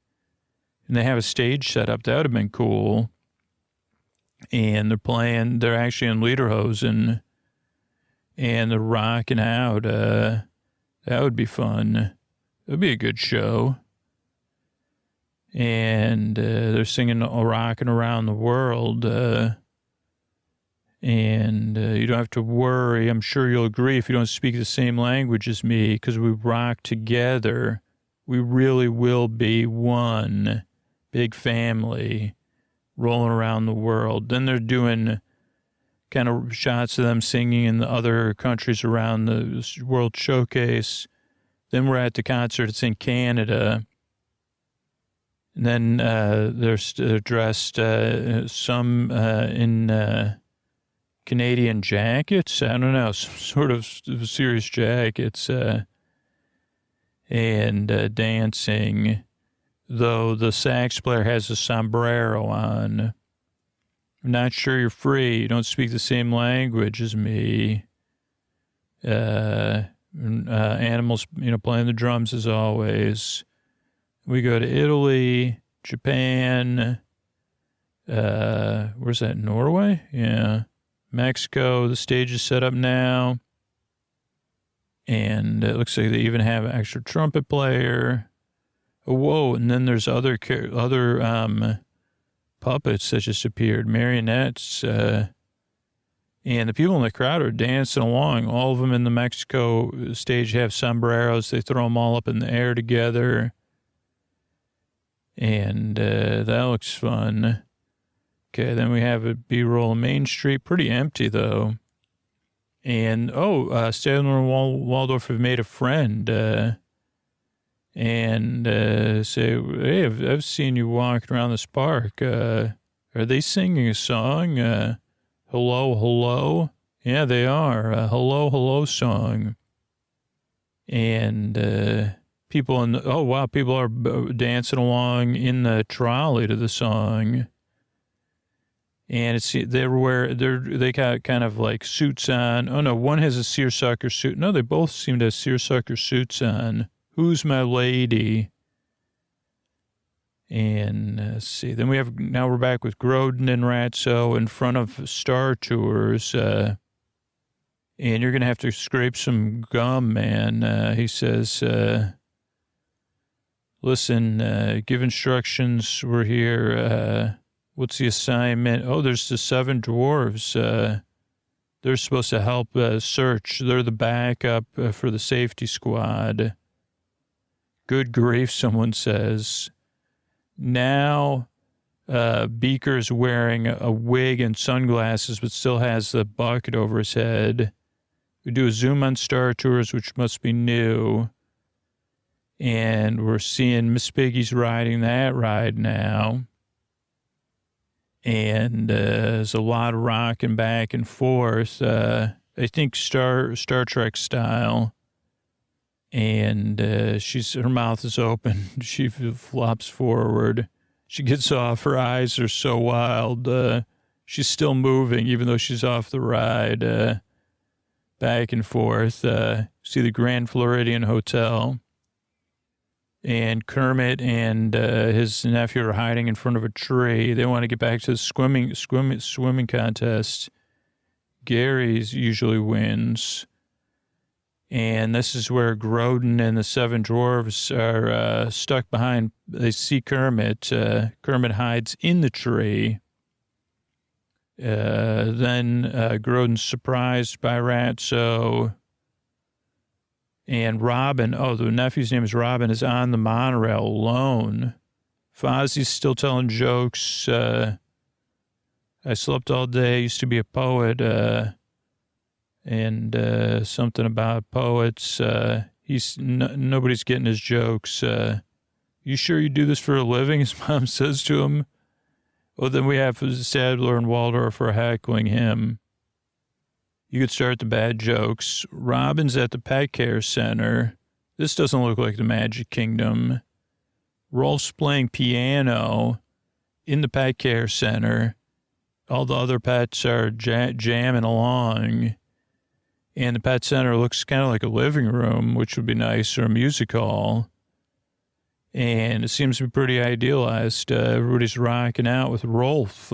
And they have a stage set up. That would have been cool. And they're actually in Lederhosen. And they're rocking out. That would be fun. It would be a good show. And they're singing Rocking Around the World. And you don't have to worry. I'm sure you'll agree if you don't speak the same language as me, because we rock together. We really will be one big family rolling around the world. Then they're doing kind of shots of them singing in the other countries around the World Showcase. Then we're at the concert. It's in Canada. And then they're dressed, some in Canadian jackets. I don't know, some sort of serious jackets, and dancing. Though the sax player has a sombrero on. I'm not sure you're free. You don't speak the same language as me. Animals, playing the drums as always. We go to Italy, Japan. Where's that? Norway? Yeah. Mexico. The stage is set up now. And it looks like they even have an extra trumpet player. Oh, whoa. And then there's other puppets that just appeared, marionettes. And the people in the crowd are dancing along. All of them in the Mexico stage have sombreros. They throw them all up in the air together. And that looks fun. Okay, then we have a B-roll of Main Street. Pretty empty, though. And, Statler and Waldorf have made a friend. And say, hey, I've seen you walking around this park. Are they singing a song? Hello, hello? Yeah, they are. Hello, hello song. And people people are dancing along in the trolley to the song. And they got kind of like suits on. Oh no, one has a seersucker suit. No, they both seem to have seersucker suits on. Who's my lady? And let's see. Then now we're back with Grodin and Ratso in front of Star Tours. And you're going to have to scrape some gum, man. He says, listen, give instructions. We're here. What's the assignment? Oh, there's the 7 dwarves. They're supposed to help search. They're the backup for the safety squad. Good grief, someone says. Now, Beaker's wearing a wig and sunglasses, but still has the bucket over his head. We do a zoom on Star Tours, which must be new. And we're seeing Miss Piggy's riding that ride now. And there's a lot of rocking back and forth. I think Star Trek style. And her mouth is open. She flops forward. She gets off. Her eyes are so wild. She's still moving, even though she's off the ride. Back and forth. See the Grand Floridian Hotel. And Kermit and his nephew are hiding in front of a tree. They want to get back to the swimming contest. Gary's usually wins. And this is where Grodin and the 7 dwarves are stuck behind. They see Kermit. Kermit hides in the tree. Then Grodin's surprised by Ratso. And Robin, the nephew's name is Robin, is on the monorail alone. Fozzie's still telling jokes. I slept all day, used to be a poet, and something about poets. Nobody's getting his jokes. You sure you do this for a living? His mom says to him. Well, then we have Sadler and Waldorf are heckling him. You could start the bad jokes. Robin's at the pet care center. This doesn't look like the Magic Kingdom. Rolf's playing piano in the pet care center. All the other pets are jamming along. And the pet center looks kind of like a living room, which would be nice, or a music hall. And it seems to be pretty idealized. Everybody's rocking out with Rolf.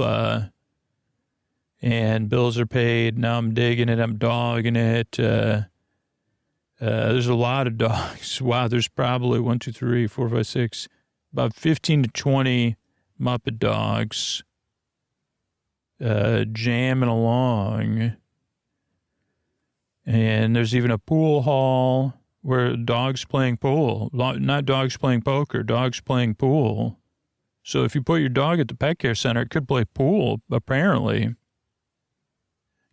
And bills are paid. Now I'm digging it. I'm dogging it. There's a lot of dogs. Wow, there's probably 1, 2, 3, 4, 5, 6, about 15 to 20 Muppet dogs jamming along. And there's even a pool hall where dogs playing pool. Not dogs playing poker, dogs playing pool. So if you put your dog at the pet care center, it could play pool, apparently.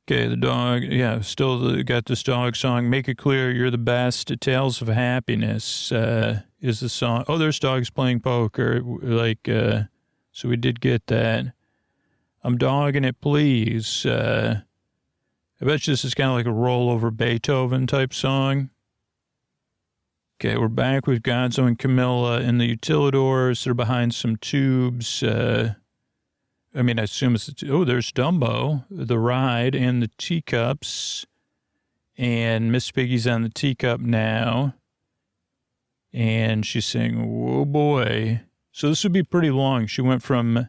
Okay, the dog, still got this dog song, Make It Clear You're the Best, Tales of Happiness is the song. Oh, there's dogs playing poker, so we did get that. I'm dogging it, please. I bet you this is kind of like a rollover Beethoven type song. Okay, we're back with Gonzo and Camilla in the utilidors. They're behind some tubes. I assume it's, there's Dumbo, the ride, and the teacups. And Miss Piggy's on the teacup now. And she's saying, whoa, boy. So this would be pretty long. She went on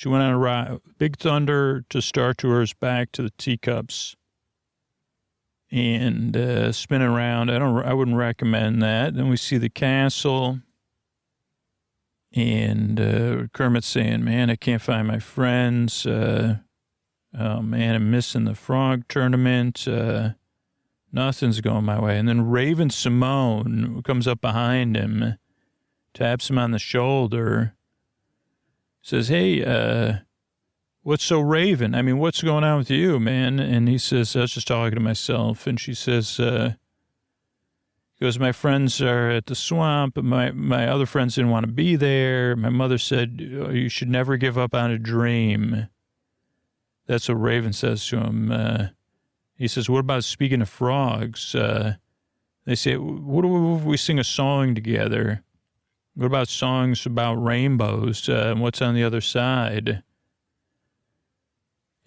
a ride, Big Thunder to Star Tours, back to the teacups. And spinning around. I wouldn't recommend that. Then we see the castle. And Kermit's saying, man, I can't find my friends. Oh, man, I'm missing the frog tournament. Nothing's going my way. And then Raven Simone comes up behind him, taps him on the shoulder, says, hey, what's so Raven? What's going on with you, man? And he says, I was just talking to myself. And she says, because my friends are at the swamp, but my other friends didn't want to be there. My mother said, you should never give up on a dream. That's what Raven says to him. He says, what about speaking of frogs? They say, what if we sing a song together? What about songs about rainbows and what's on the other side?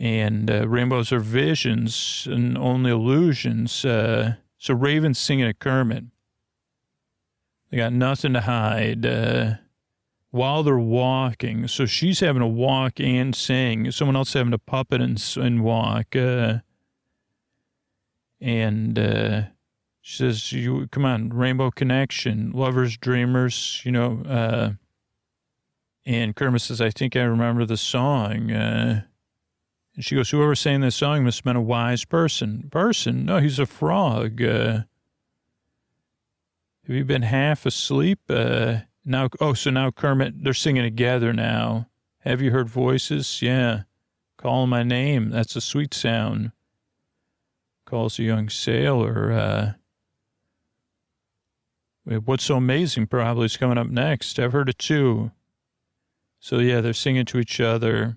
And rainbows are visions and only illusions. So Raven's singing at Kermit. They got nothing to hide while they're walking. So she's having to walk and sing. Someone else having to puppet and walk. She says, come on, Rainbow Connection, lovers, dreamers, And Kermit says, I think I remember the song. And she goes, whoever sang this song must have been a wise person. No, he's a frog. Have you been half asleep? So now Kermit, they're singing together now. Have you heard voices? Yeah. Calling my name. That's a sweet sound. Calls a young sailor. What's so amazing probably is coming up next. I've heard it too. So yeah, they're singing to each other.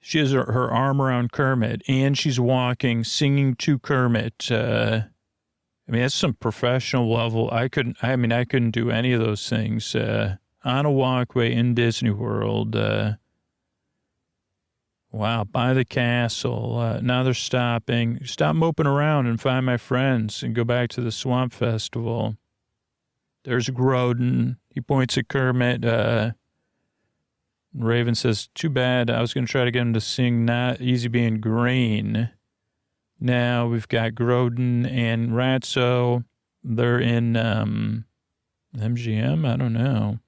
She has her arm around Kermit, and she's walking, singing to Kermit. That's some professional level. I couldn't do any of those things. On a walkway in Disney World. Wow, by the castle. Now they're stopping. Stop moping around and find my friends and go back to the Swamp Festival. There's Grodin. He points at Kermit. Raven says, too bad. I was going to try to get him to sing Not Easy Being Green. Now we've got Grodin and Ratso. They're in MGM? I don't know.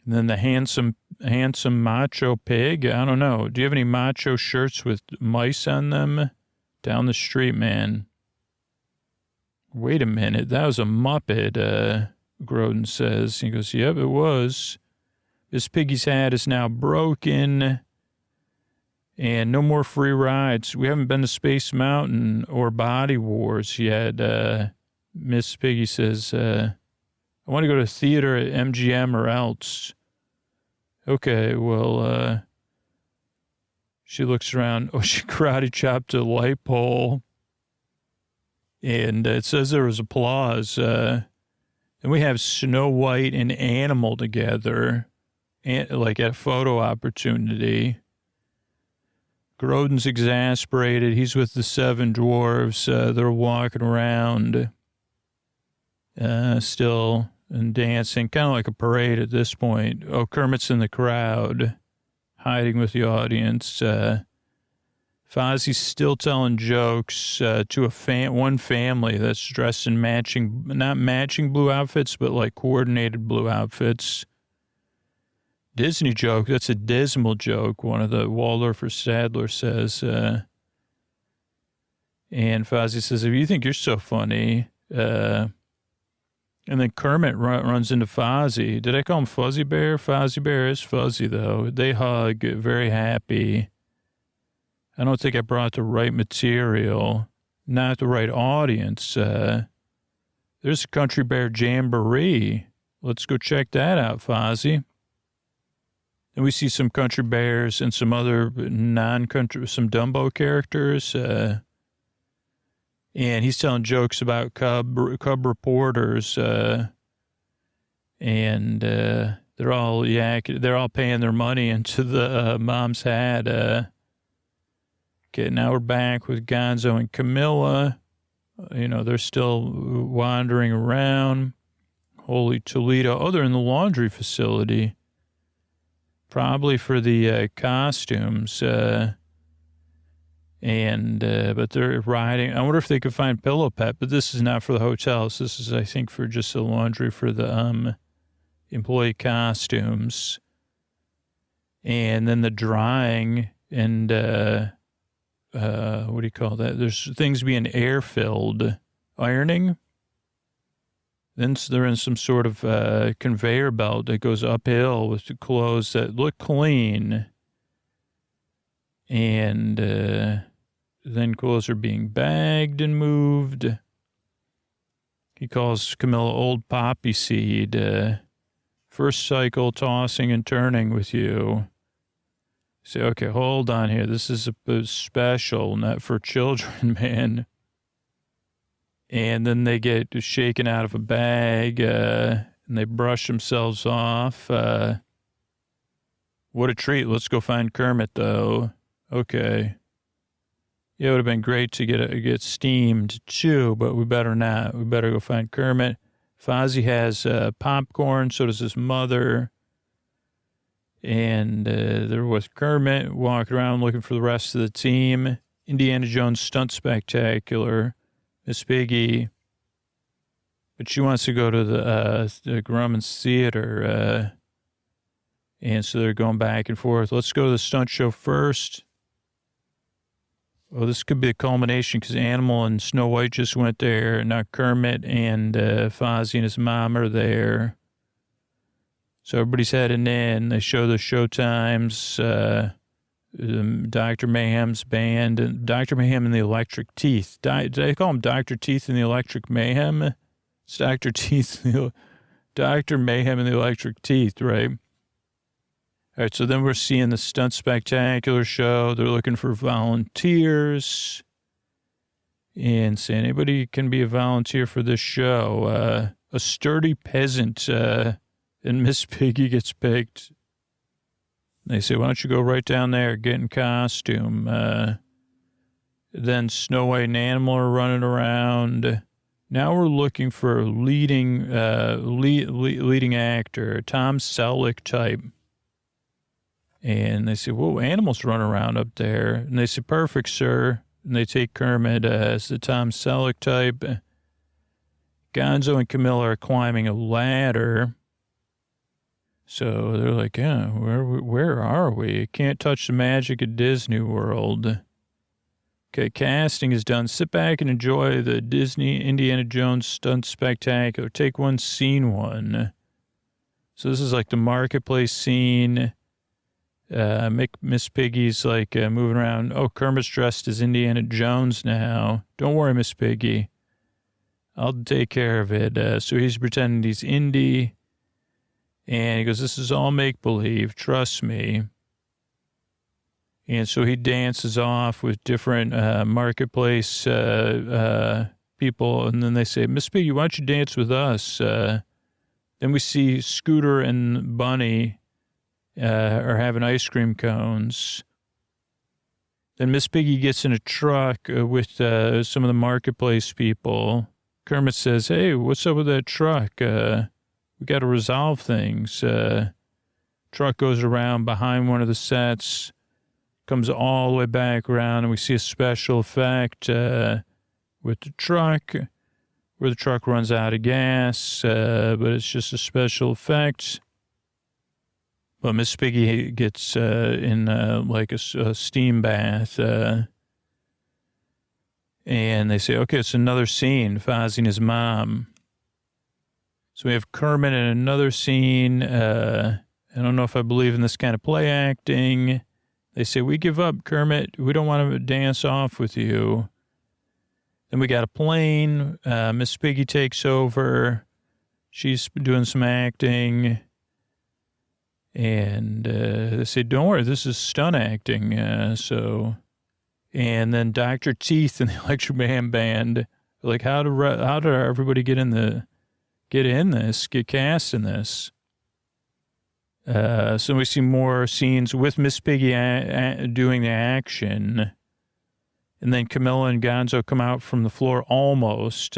And then the handsome handsome macho pig. I don't know. Do you have any macho shirts with mice on them? Down the street, man. Wait a minute. That was a Muppet, Grodin says. He goes, yep, it was. This piggy's hat is now broken. And no more free rides. We haven't been to Space Mountain or Body Wars yet. Miss Piggy says, I want to go to theater at MGM or else. Okay, well, she looks around. Oh, she karate chopped a light pole. And it says there was applause. And we have Snow White and Animal together, like at a photo opportunity. Grodin's exasperated. He's with the 7 dwarves. They're walking around still and dancing, kind of like a parade at this point. Oh, Kermit's in the crowd, hiding with the audience. Fozzie's still telling jokes to one family that's dressed in not matching blue outfits, but like coordinated blue outfits. Disney joke. That's a dismal joke. One of the Waldorf or Sadler says. And Fozzie says, if you think you're so funny. And then Kermit runs into Fozzie. Did I call him Fuzzy Bear? Fozzie Bear is fuzzy, though. They hug, very happy. I don't think I brought the right material, not the right audience. There's a Country Bear Jamboree. Let's go check that out, Fozzie. And we see some country bears and some other non-country, some Dumbo characters. And he's telling jokes about cub reporters. And they're all paying their money into the mom's hat. Okay, now we're back with Gonzo and Camilla. They're still wandering around. Holy Toledo. Oh, they're in the laundry facility. Probably for the costumes, but they're riding. I wonder if they could find Pillow Pet, but this is not for the hotels. This is, I think, for just the laundry for the employee costumes. And then the drying and, what do you call that? There's things being air-filled. Ironing? Then they're in some sort of conveyor belt that goes uphill with the clothes that look clean. And then clothes are being bagged and moved. He calls Camilla old poppy seed. First cycle tossing and turning with you. Say, okay, hold on here. This is a special, not for children, man. And then they get shaken out of a bag, and they brush themselves off. What a treat. Let's go find Kermit, though. Okay. Yeah, it would have been great to get steamed, too, but we better not. We better go find Kermit. Fozzie has popcorn, so does his mother. And they're with Kermit, walking around looking for the rest of the team. Indiana Jones Stunt Spectacular. Miss Piggy, but she wants to go to the Grumman's Theater, and so they're going back and forth. Let's go to the stunt show first. Oh, this could be a culmination because Animal and Snow White just went there, and now Kermit and Fozzie and his mom are there. So everybody's heading in. They show the show times. Dr. Mayhem's band, and Dr. Mayhem and the Electric Teeth. Did I call him Dr. Teeth and the Electric Mayhem? It's Dr. Teeth, Dr. Mayhem and the Electric Teeth, right? All right, so then we're seeing the Stunt Spectacular show. They're looking for volunteers and say anybody can be a volunteer for this show. A sturdy peasant, and Miss Piggy gets picked. They say, why don't you go right down there, get in costume. Then Snow White and Animal are running around. Now we're looking for a leading actor, Tom Selleck type. And they say, whoa, Animal's running around up there. And they say, perfect, sir. And they take Kermit as the Tom Selleck type. Gonzo and Camilla are climbing a ladder. So they're like, yeah, where are we? Can't touch the magic of Disney World. Okay, casting is done. Sit back and enjoy the Disney Indiana Jones stunt spectacular. Take one, scene one. So this is like the marketplace scene. Miss Piggy's like moving around. Oh, Kermit's dressed as Indiana Jones now. Don't worry, Miss Piggy. I'll take care of it. So he's pretending he's Indy. And he goes, this is all make-believe. Trust me. And so he dances off with different marketplace people. And then they say, Miss Piggy, why don't you dance with us? Then we see Scooter and Bunny are having ice cream cones. Then Miss Piggy gets in a truck with some of the marketplace people. Kermit says, hey, what's up with that truck? We got to resolve things. Truck goes around behind one of the sets, comes all the way back around, and we see a special effect with the truck, where the truck runs out of gas, but it's just a special effect. But Miss Piggy gets in like a steam bath, and they say, okay, it's another scene, Fozzie and his mom. So we have Kermit in another scene. I don't know if I believe in this kind of play acting. They say, we give up, Kermit. We don't want to dance off with you. Then we got a plane. Miss Piggy takes over. She's doing some acting. And they say, don't worry, this is stunt acting. And then Dr. Teeth and the Electric Band, like, how did everybody get cast in this? So we see more scenes with Miss Piggy doing the action. And then Camilla and Gonzo come out from the floor almost.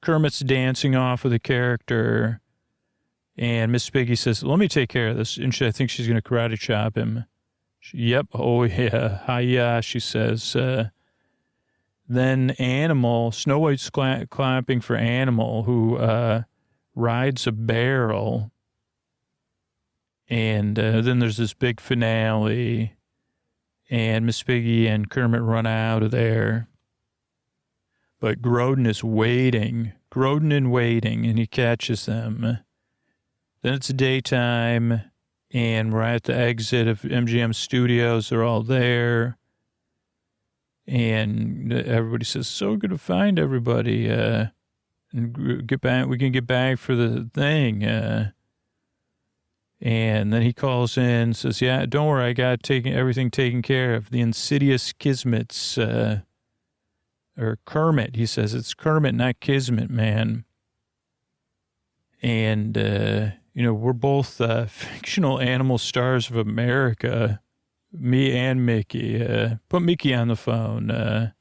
Kermit's dancing off with a character. And Miss Piggy says, let me take care of this. And I think she's going to karate chop him. Yep. Oh, yeah. Hi-ya, she says. Then Animal, Snow White's clapping for Animal, who rides a barrel. And then there's this big finale. And Miss Piggy and Kermit run out of there. But Grodin is waiting. And he catches them. Then it's daytime, and we're at the exit of MGM Studios. They're all there. And everybody says, so good to find everybody. And get back. We can get back for the thing. And then he calls in, says, yeah, don't worry, I got everything taken care of. The insidious Kismets, or Kermit, he says. It's Kermit, not Kismet, man. And, we're both fictional animal stars of America, me and Mickey. Put Mickey on the phone.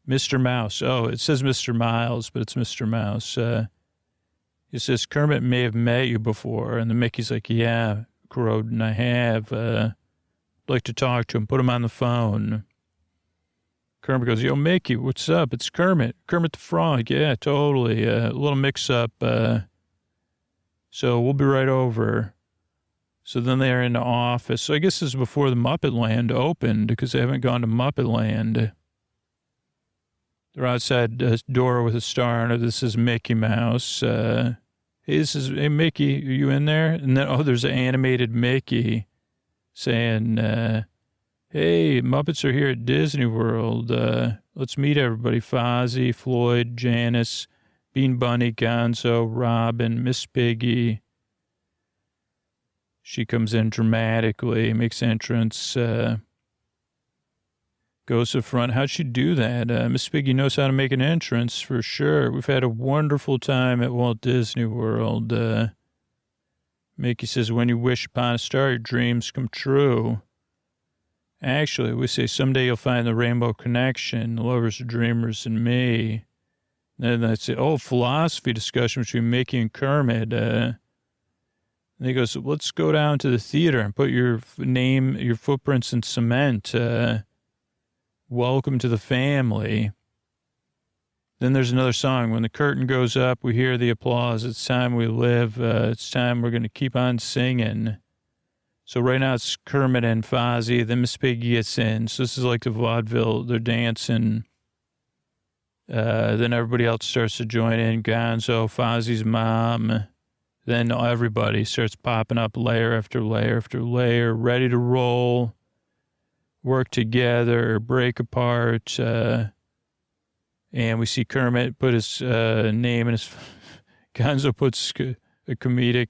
Mr. Mouse. Oh, it says Mr. Miles, but it's Mr. Mouse. He says, Kermit may have met you before. And the Mickey's like, yeah, Grodin, I have. Like to talk to him. Put him on the phone. Kermit goes, yo, Mickey, what's up? It's Kermit. Kermit the Frog. Yeah, totally. A little mix-up. So we'll be right over. So then they're in the office. So I guess this is before the Muppet Land opened, because they haven't gone to Muppet Land. They're outside a door with a star on it. This is Mickey Mouse. Hey, Mickey, are you in there? And then, there's an animated Mickey saying, hey, Muppets are here at Disney World. Let's meet everybody. Fozzie, Floyd, Janice, Bean Bunny, Gonzo, Robin, Miss Piggy. She comes in dramatically, makes entrance, goes to the front. How'd she do that? Miss Piggy knows how to make an entrance for sure. We've had a wonderful time at Walt Disney World. Mickey says, when you wish upon a star, your dreams come true. Actually, we say, someday you'll find the rainbow connection, the lovers, the dreamers, and me. Then I say, philosophy discussion between Mickey and Kermit. And he goes, let's go down to the theater and put your name, your footprints in cement. Welcome to the family. Then there's another song. When the curtain goes up, we hear the applause. It's time we live. It's time we're going to keep on singing. So right now it's Kermit and Fozzie. Then Miss Piggy gets in. So this is like the vaudeville. They're dancing. Then everybody else starts to join in. Gonzo, Fozzie's mom. Then everybody starts popping up layer after layer after layer, ready to roll, work together, break apart. And we see Kermit put his name in his... Gonzo puts a comedic...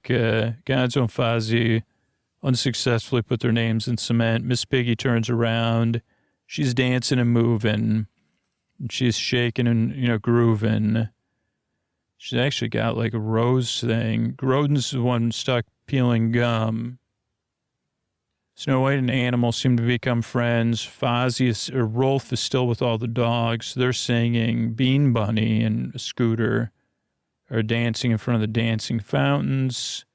Gonzo and Fozzie unsuccessfully put their names in cement. Miss Piggy turns around. She's dancing and moving. She's shaking and, grooving. She's actually got like a rose thing. Grodin's the one stuck peeling gum. Snow White and Animal seem to become friends. Rolf is still with all the dogs. They're singing. Bean Bunny and Scooter are dancing in front of the dancing fountains.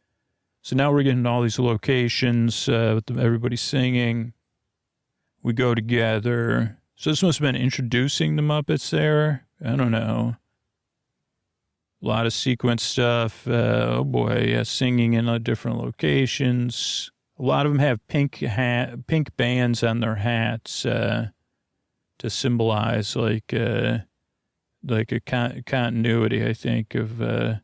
So now we're getting all these locations with everybody singing. We go together. So this must have been introducing the Muppets there. I don't know. A lot of sequence stuff. Singing in different locations. A lot of them have pink bands on their hats to symbolize like a continuity, I think, of. Then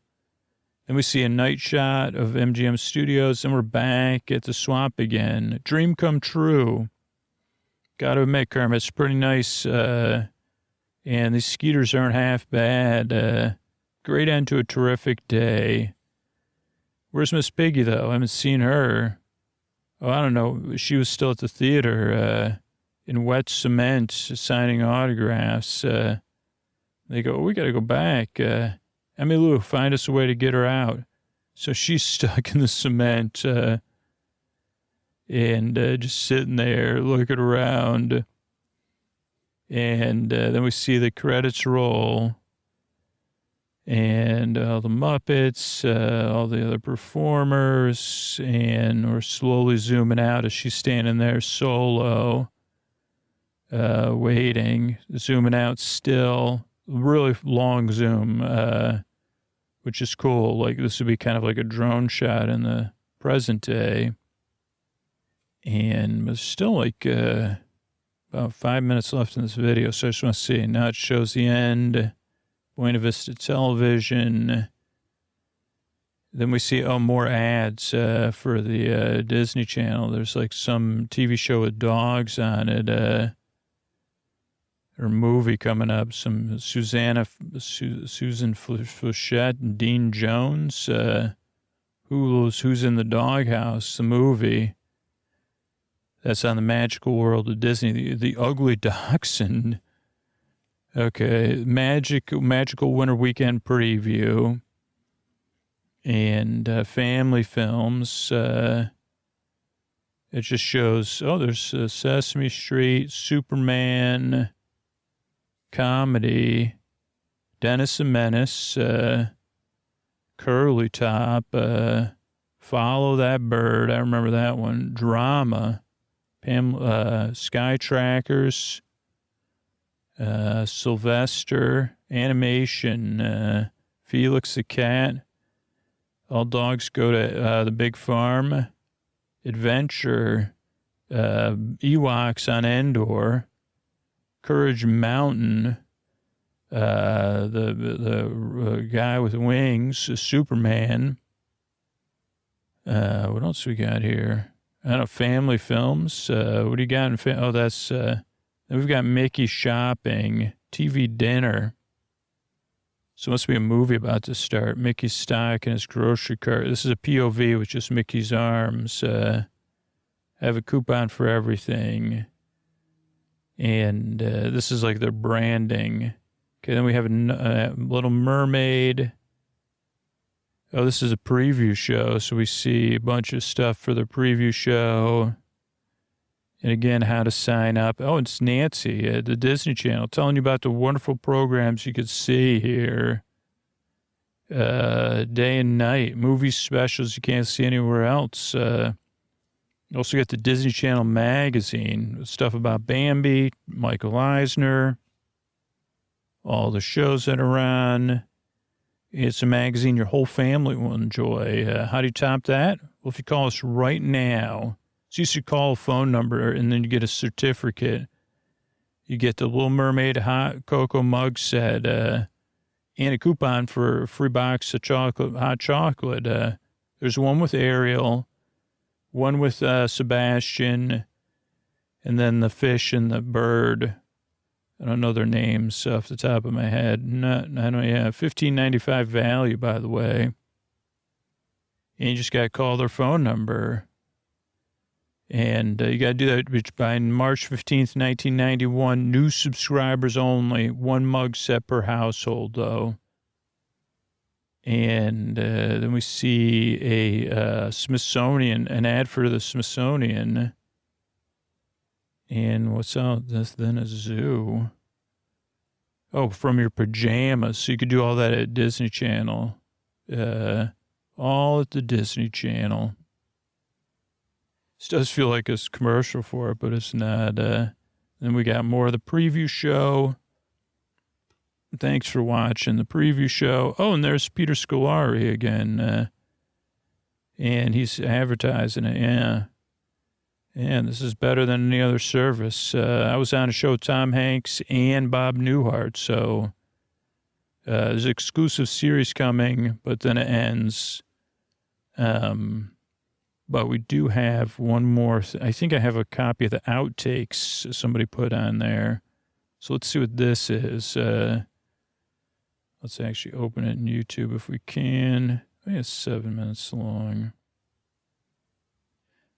we see a night shot of MGM Studios, and we're back at the swamp again. Dream come true. Got to admit, Kermit, it's pretty nice. And these skeeters aren't half bad. Great end to a terrific day. Where's Miss Piggy, though? I haven't seen her. Oh, I don't know. She was still at the theater in wet cement signing autographs. They go, we got to go back. Emmylou, find us a way to get her out. So she's stuck in the cement and just sitting there looking around. And then we see the credits roll. And all the Muppets, all the other performers, and we're slowly zooming out as she's standing there solo, waiting, zooming out still. Really long zoom, which is cool. Like this would be kind of like a drone shot in the present day. And there's still like about 5 minutes left in this video, so I just want to see. Now it shows the end. Buena Vista Television. Then we see, more ads for the Disney Channel. There's like some TV show with dogs on it, or movie coming up. Some Susan Flechette and Dean Jones. Who's in the Doghouse, the movie. That's on the Magical World of Disney. The Ugly Dachshund. Okay, Magical Winter Weekend Preview and family films. It just shows, there's Sesame Street, Superman, comedy, Dennis the Menace, Curly Top, Follow That Bird, I remember that one, drama, Sky Trackers, Sylvester, animation, Felix the Cat, All Dogs Go to the Big Farm, Adventure, Ewoks on Endor, Courage Mountain, the guy with wings, Superman. What else we got here? I don't know, family films. What do you got in that's... Then we've got Mickey shopping, TV dinner. So it must be a movie about to start. Mickey's stock in his grocery cart. This is a POV with just Mickey's arms. I have a coupon for everything. And this is like their branding. Okay, then we have a Little Mermaid. Oh, this is a preview show. So we see a bunch of stuff for the preview show. And again, how to sign up. Oh, it's Nancy at the Disney Channel telling you about the wonderful programs you could see here. Day and night, movie specials you can't see anywhere else. You also got the Disney Channel magazine, stuff about Bambi, Michael Eisner, all the shows that are on. It's a magazine your whole family will enjoy. How do you top that? Well, if you call us right now, so you should call a phone number and then you get a certificate. You get the Little Mermaid hot cocoa mug set and a coupon for a free box of hot chocolate. There's one with Ariel, one with Sebastian, and then the fish and the bird. I don't know their names off the top of my head. $15.95 value, by the way. And you just got to call their phone number. And you got to do that by March 15th, 1991. New subscribers only. One mug set per household, though. And then we see a Smithsonian, an ad for the Smithsonian. And what's out? That's then a zoo. Oh, from your pajamas. So you could do all that at Disney Channel. All at the Disney Channel. This does feel like a commercial for it, but it's not. Then we got more of the preview show. Thanks for watching the preview show. Oh, and there's Peter Scolari again. And he's advertising it, yeah. And this is better than any other service. I was on a show with Tom Hanks and Bob Newhart, so there's an exclusive series coming, but then it ends. But we do have one more. I think I have a copy of the outtakes somebody put on there. So let's see what this is. Let's actually open it in YouTube if we can. I think it's 7 minutes long.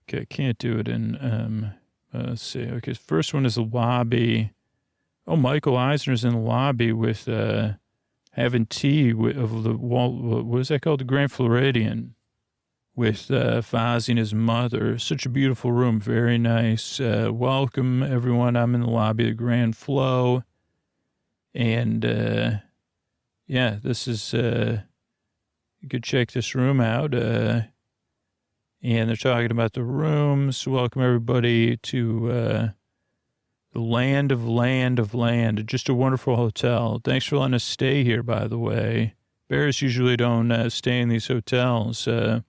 Okay, I can't do it in, let's see. Okay, first one is the lobby. Oh, Michael Eisner's in the lobby with, having tea of the, what is that called? The Grand Floridian with, Fozzie and his mother. Such a beautiful room. Very nice. Welcome, everyone. I'm in the lobby of the Grand Flo. And, yeah, this is, you could check this room out. And they're talking about the rooms. Welcome, everybody, to the land of land. Just a wonderful hotel. Thanks for letting us stay here, by the way. Bears usually don't stay in these hotels. But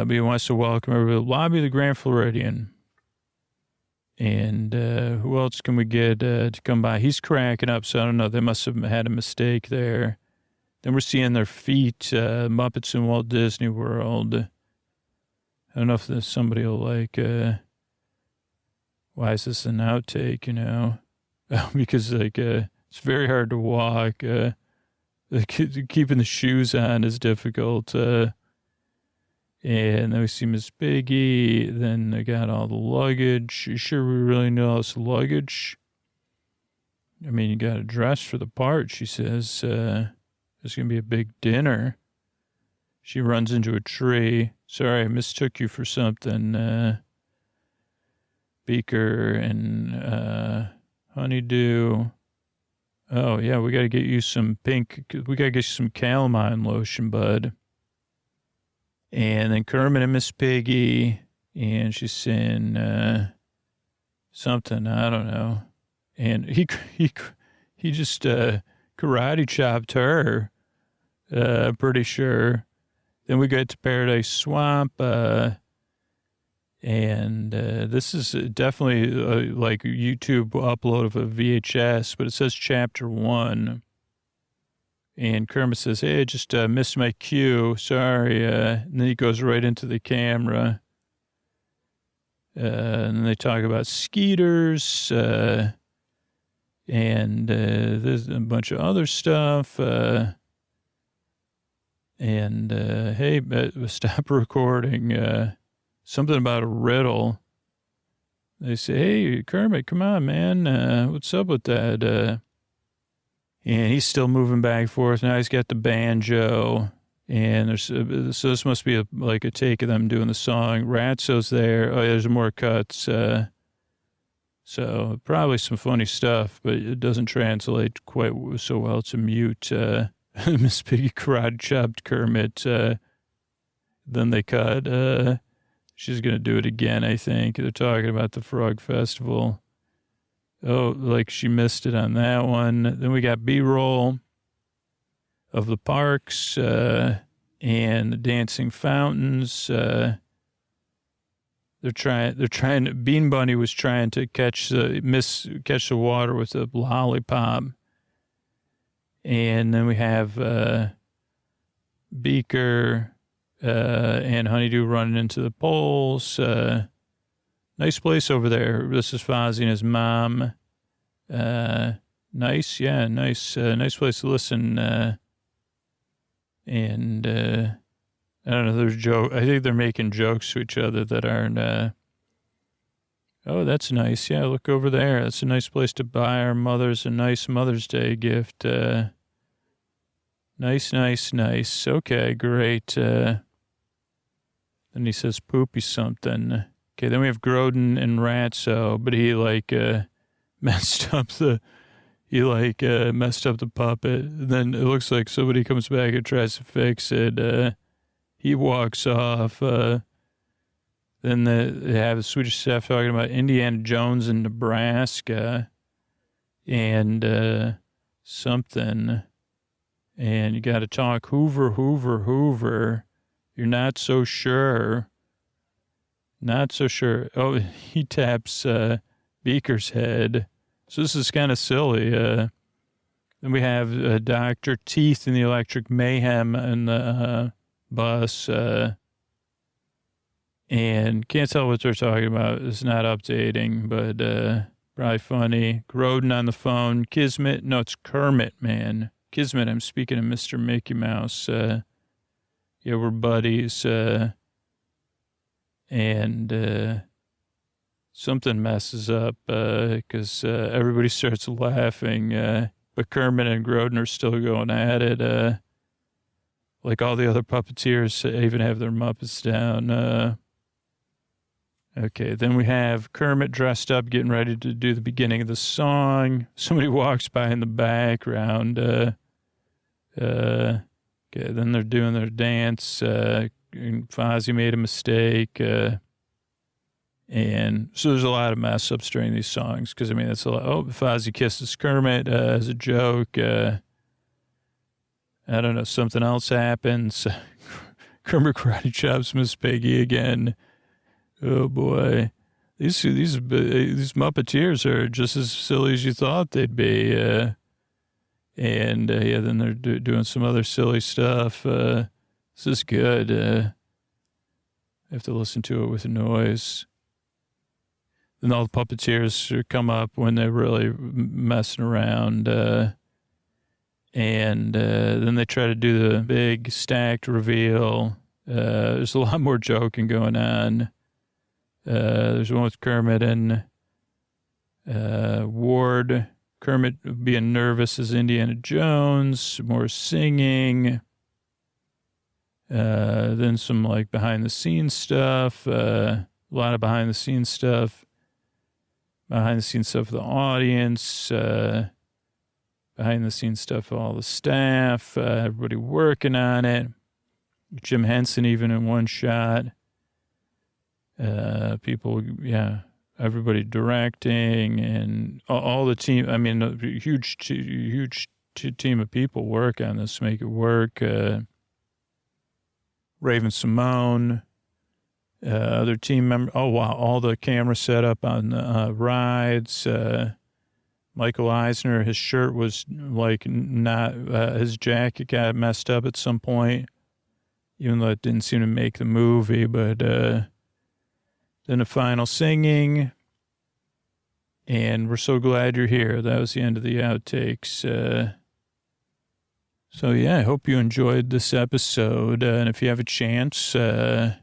he wants to welcome everybody to the lobby of the Grand Floridian. And who else can we get to come by? He's cracking up, so I don't know. They must have had a mistake there. Then we're seeing their feet, Muppets in Walt Disney World. I don't know if there's somebody will like, why is this an outtake, you know? Because, like, it's very hard to walk. Keeping the shoes on is difficult. And then we see Miss Piggy. Then they got all the luggage. You sure we really know all this luggage? I mean, you got to dress for the part, she says. There's going to be a big dinner. She runs into a tree. Sorry, I mistook you for something. Beaker and Honeydew. Oh, yeah, we got to get you some pink. We got to get you some calamine lotion, bud. And then Kermit and Miss Piggy. And she's saying something, I don't know. And he just karate chopped her, pretty sure. Then we get to Paradise Swamp, and this is definitely like a YouTube upload of a VHS, but it says Chapter 1. And Kermit says, hey, I just missed my cue. Sorry. And then he goes right into the camera. And they talk about skeeters, and there's a bunch of other stuff. And, hey, stop recording. Something about a riddle. They say, hey, Kermit, come on, man. What's up with that? And he's still moving back and forth. Now he's got the banjo. And there's, so this must be like a take of them doing the song. Ratso's there. Oh, yeah, there's more cuts. So probably some funny stuff, but it doesn't translate quite so well to mute. Miss Piggy karate chopped Kermit. Then they cut. She's going to do it again, I think. They're talking about the Frog Festival. Oh, like she missed it on that one. Then we got B-roll of the parks and the dancing fountains. They're trying. Bean Bunny was trying to catch the water with a lollipop. And then we have Beaker and Honeydew running into the poles. Nice place over there. This is Fozzie and his mom. Nice, yeah, nice place to listen. And I don't know. I think they're making jokes to each other that aren't. Oh, that's nice. Yeah, look over there. That's a nice place to buy our mothers a nice Mother's Day gift. Nice. Okay, great. Then he says poopy something. Okay, then we have Grodin and Ratso, but he messed up the puppet. Then it looks like somebody comes back and tries to fix it. He walks off. Then they have the Swedish staff talking about Indiana Jones in Nebraska and something. And you got to talk Hoover. You're not so sure. Oh, he taps Beaker's head. So this is kind of silly. Then we have Dr. Teeth in the Electric Mayhem in the bus. And can't tell what they're talking about. It's not updating, but probably funny. Grodin on the phone. Kismet. No, it's Kermit, man. Kismet, I'm speaking of Mr. Mickey Mouse. Yeah, we're buddies. And something messes up because everybody starts laughing. But Kermit and Grodin are still going at it. Like all the other puppeteers even have their Muppets down. Okay, then we have Kermit dressed up, getting ready to do the beginning of the song. Somebody walks by in the background. Okay, then they're doing their dance. Fozzie made a mistake. And so there's a lot of mess ups during these songs because, I mean, it's a lot. Oh, Fozzie kisses Kermit as a joke. I don't know, something else happens. Kermit karate chops Miss Piggy again. Oh, boy. These Muppeteers are just as silly as you thought they'd be. And then they're doing some other silly stuff. This is good. I have to listen to it with noise. Then all the puppeteers come up when they're really messing around. And then they try to do the big stacked reveal. There's a lot more joking going on. There's one with Kermit and Ward. Kermit being nervous as Indiana Jones. More singing. Then some like behind the scenes stuff. A lot of behind the scenes stuff. Behind the scenes stuff of the audience. Behind the scenes stuff of all the staff. Everybody working on it. Jim Henson even in one shot. People, yeah. Everybody directing and all the team. I mean, a huge team of people work on this, make it work. Raven Simone, other team member. Oh, wow. All the camera set up on the rides. Michael Eisner, his shirt was like not, his jacket got messed up at some point, even though it didn't seem to make the movie, but, then the final singing, and we're so glad you're here. That was the end of the outtakes. So, yeah, I hope you enjoyed this episode. And if you have a chance, like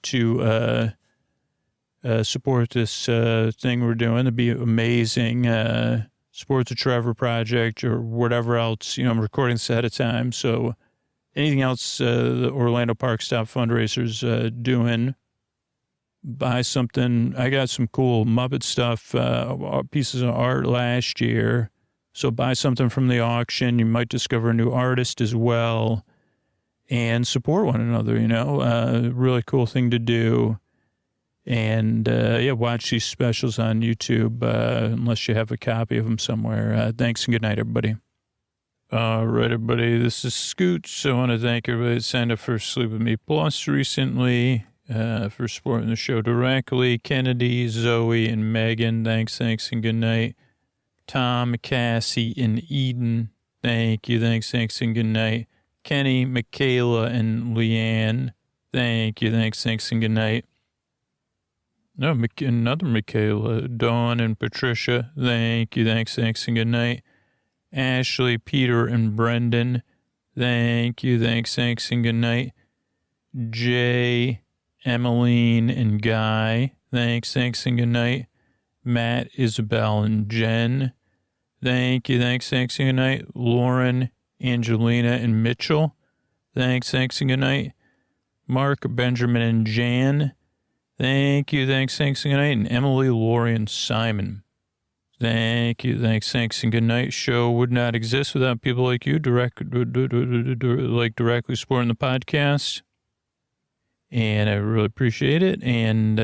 to support this thing we're doing, it'd be amazing. Support the Trevor Project or whatever else. You know, I'm recording this ahead of time. So anything else the Orlando Parkstop fundraiser's doing, buy something. I got some cool Muppet stuff, pieces of art last year. So buy something from the auction. You might discover a new artist as well and support one another, you know, really cool thing to do. And, watch these specials on YouTube, unless you have a copy of them somewhere. Thanks and good night, everybody. All right, everybody, this is Scoots. I want to thank everybody that signed up for Sleep With Me Plus recently, for supporting the show directly. Kennedy, Zoe, and Megan, thanks, and good night. Tom, Cassie, and Eden, thank you, thanks, and good night. Kenny, Michaela, and Leanne, thank you, thanks, and good night. No, another Michaela, Dawn, and Patricia, thank you, thanks, and good night. Ashley, Peter, and Brendan, thank you, thanks, and good night. Jay, Emmeline, and Guy, thanks, and good night. Matt, Isabel, and Jen, thank you, thanks, and good night. Lauren, Angelina, and Mitchell, thanks, and good night. Mark, Benjamin, and Jan, thank you, thanks, and good night. And Emily, Lori, and Simon, thank you, thanks, and good night. Show would not exist without people like you, directly supporting the podcast. And I really appreciate it. And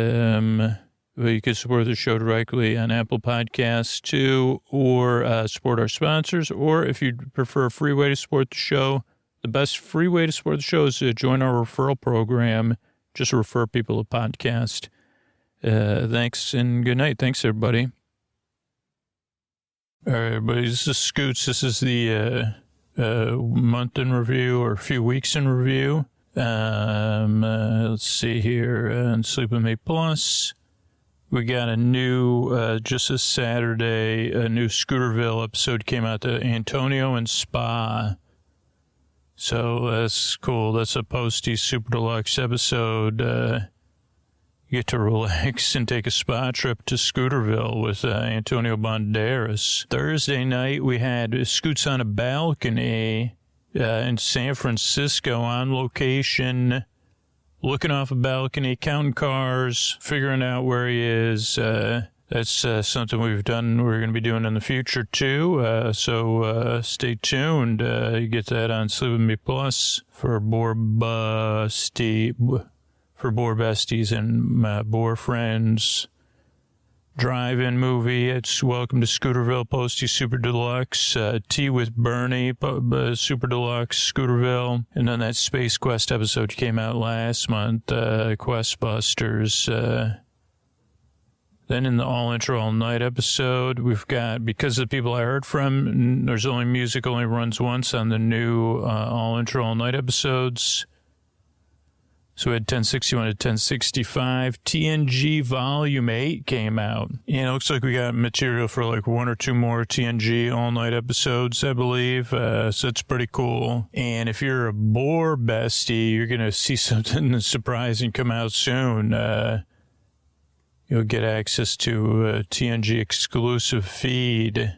you can support the show directly on Apple Podcasts too, or support our sponsors. Or if you prefer a free way to support the show, the best free way to support the show is to join our referral program. Just refer people to podcast. Thanks and good night. Thanks, everybody. All right, everybody, this is Scoots. This is the month in review or a few weeks in review. Let's see here. On Sleep With Me Plus, we got a new, just this Saturday, a new Scooterville episode came out to Antonio and Spa. So that's cool. That's a posty super deluxe episode. You get to relax and take a spa trip to Scooterville with Antonio Banderas. Thursday night, we had Scoots on a Balcony in San Francisco on location, looking off a balcony, counting cars, figuring out where he is. That's something we're going to be doing in the future, too. So stay tuned. You get that on Sleep With Me Plus for Boar Besties and Boar Friends. Drive-in movie. It's Welcome to Scooterville, Posty Super Deluxe. Tea with Bernie, Super Deluxe, Scooterville. And then that Space Quest episode came out last month, Quest Busters. Then in the All Intro All Night episode, we've got, because of the people I heard from, there's only music only runs once on the new All Intro All Night episodes. So we had 1061 to 1065. TNG Volume 8 came out. And it looks like we got material for like one or two more TNG all-night episodes, I believe. So it's pretty cool. And if you're a Boar bestie, you're going to see something surprising come out soon. You'll get access to a TNG exclusive feed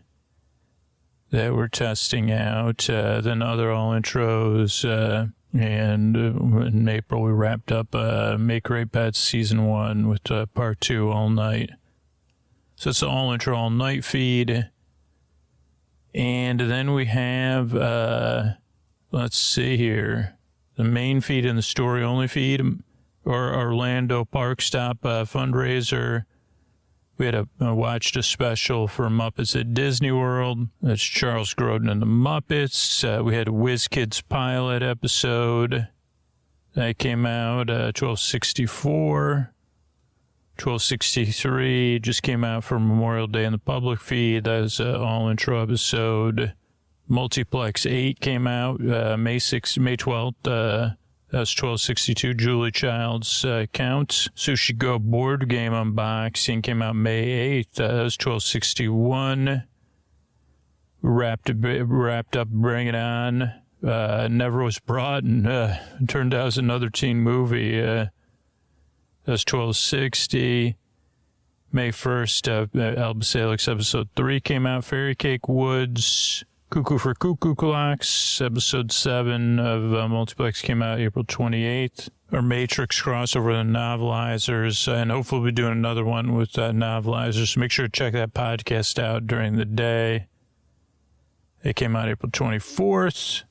that we're testing out. Then other all-intros. And in April, we wrapped up Make Great Pets Season 1 with Part 2 all night. So it's the all-intro all-night feed. And then we have, let's see here, the main feed and the story-only feed, or Orlando Parkstop fundraiser. We had watched a special for Muppets at Disney World. That's Charles Grodin and the Muppets. We had a WizKids pilot episode that came out, 1264. 1263 just came out for Memorial Day in the public feed. That was an all-intro episode. Multiplex 8 came out May 12th. That's 1262, Julie Child's Count. Sushi Go board game unboxing came out May 8th. That was 1261. Wrapped up Bring It On. Never Was Brought, and turned out it was another teen movie. That's 1260. May 1st, Albus Alex Episode 3 came out. Fairy Cake Woods. Cuckoo for Cuckoo Clocks, Episode 7 of Multiplex came out April 28th. Our Matrix crossover the Novelizers, and hopefully we'll be doing another one with Novelizers. So make sure to check that podcast out during the day. It came out April 24th.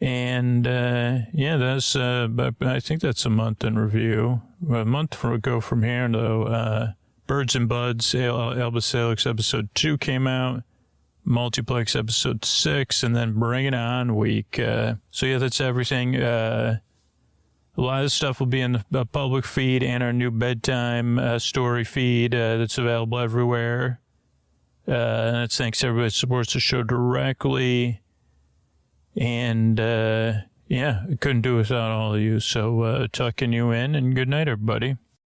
And yeah, that's I think that's a month in review. A month ago from here, though, Birds and Buds, Albus Salix episode 2 came out, Multiplex episode 6, and then Bring It On week. So yeah, that's everything. A lot of stuff will be in the public feed and our new bedtime story feed that's available everywhere. And that's thanks to everybody that supports the show directly. And yeah, I couldn't do it without all of you. So tucking you in, and good night, everybody.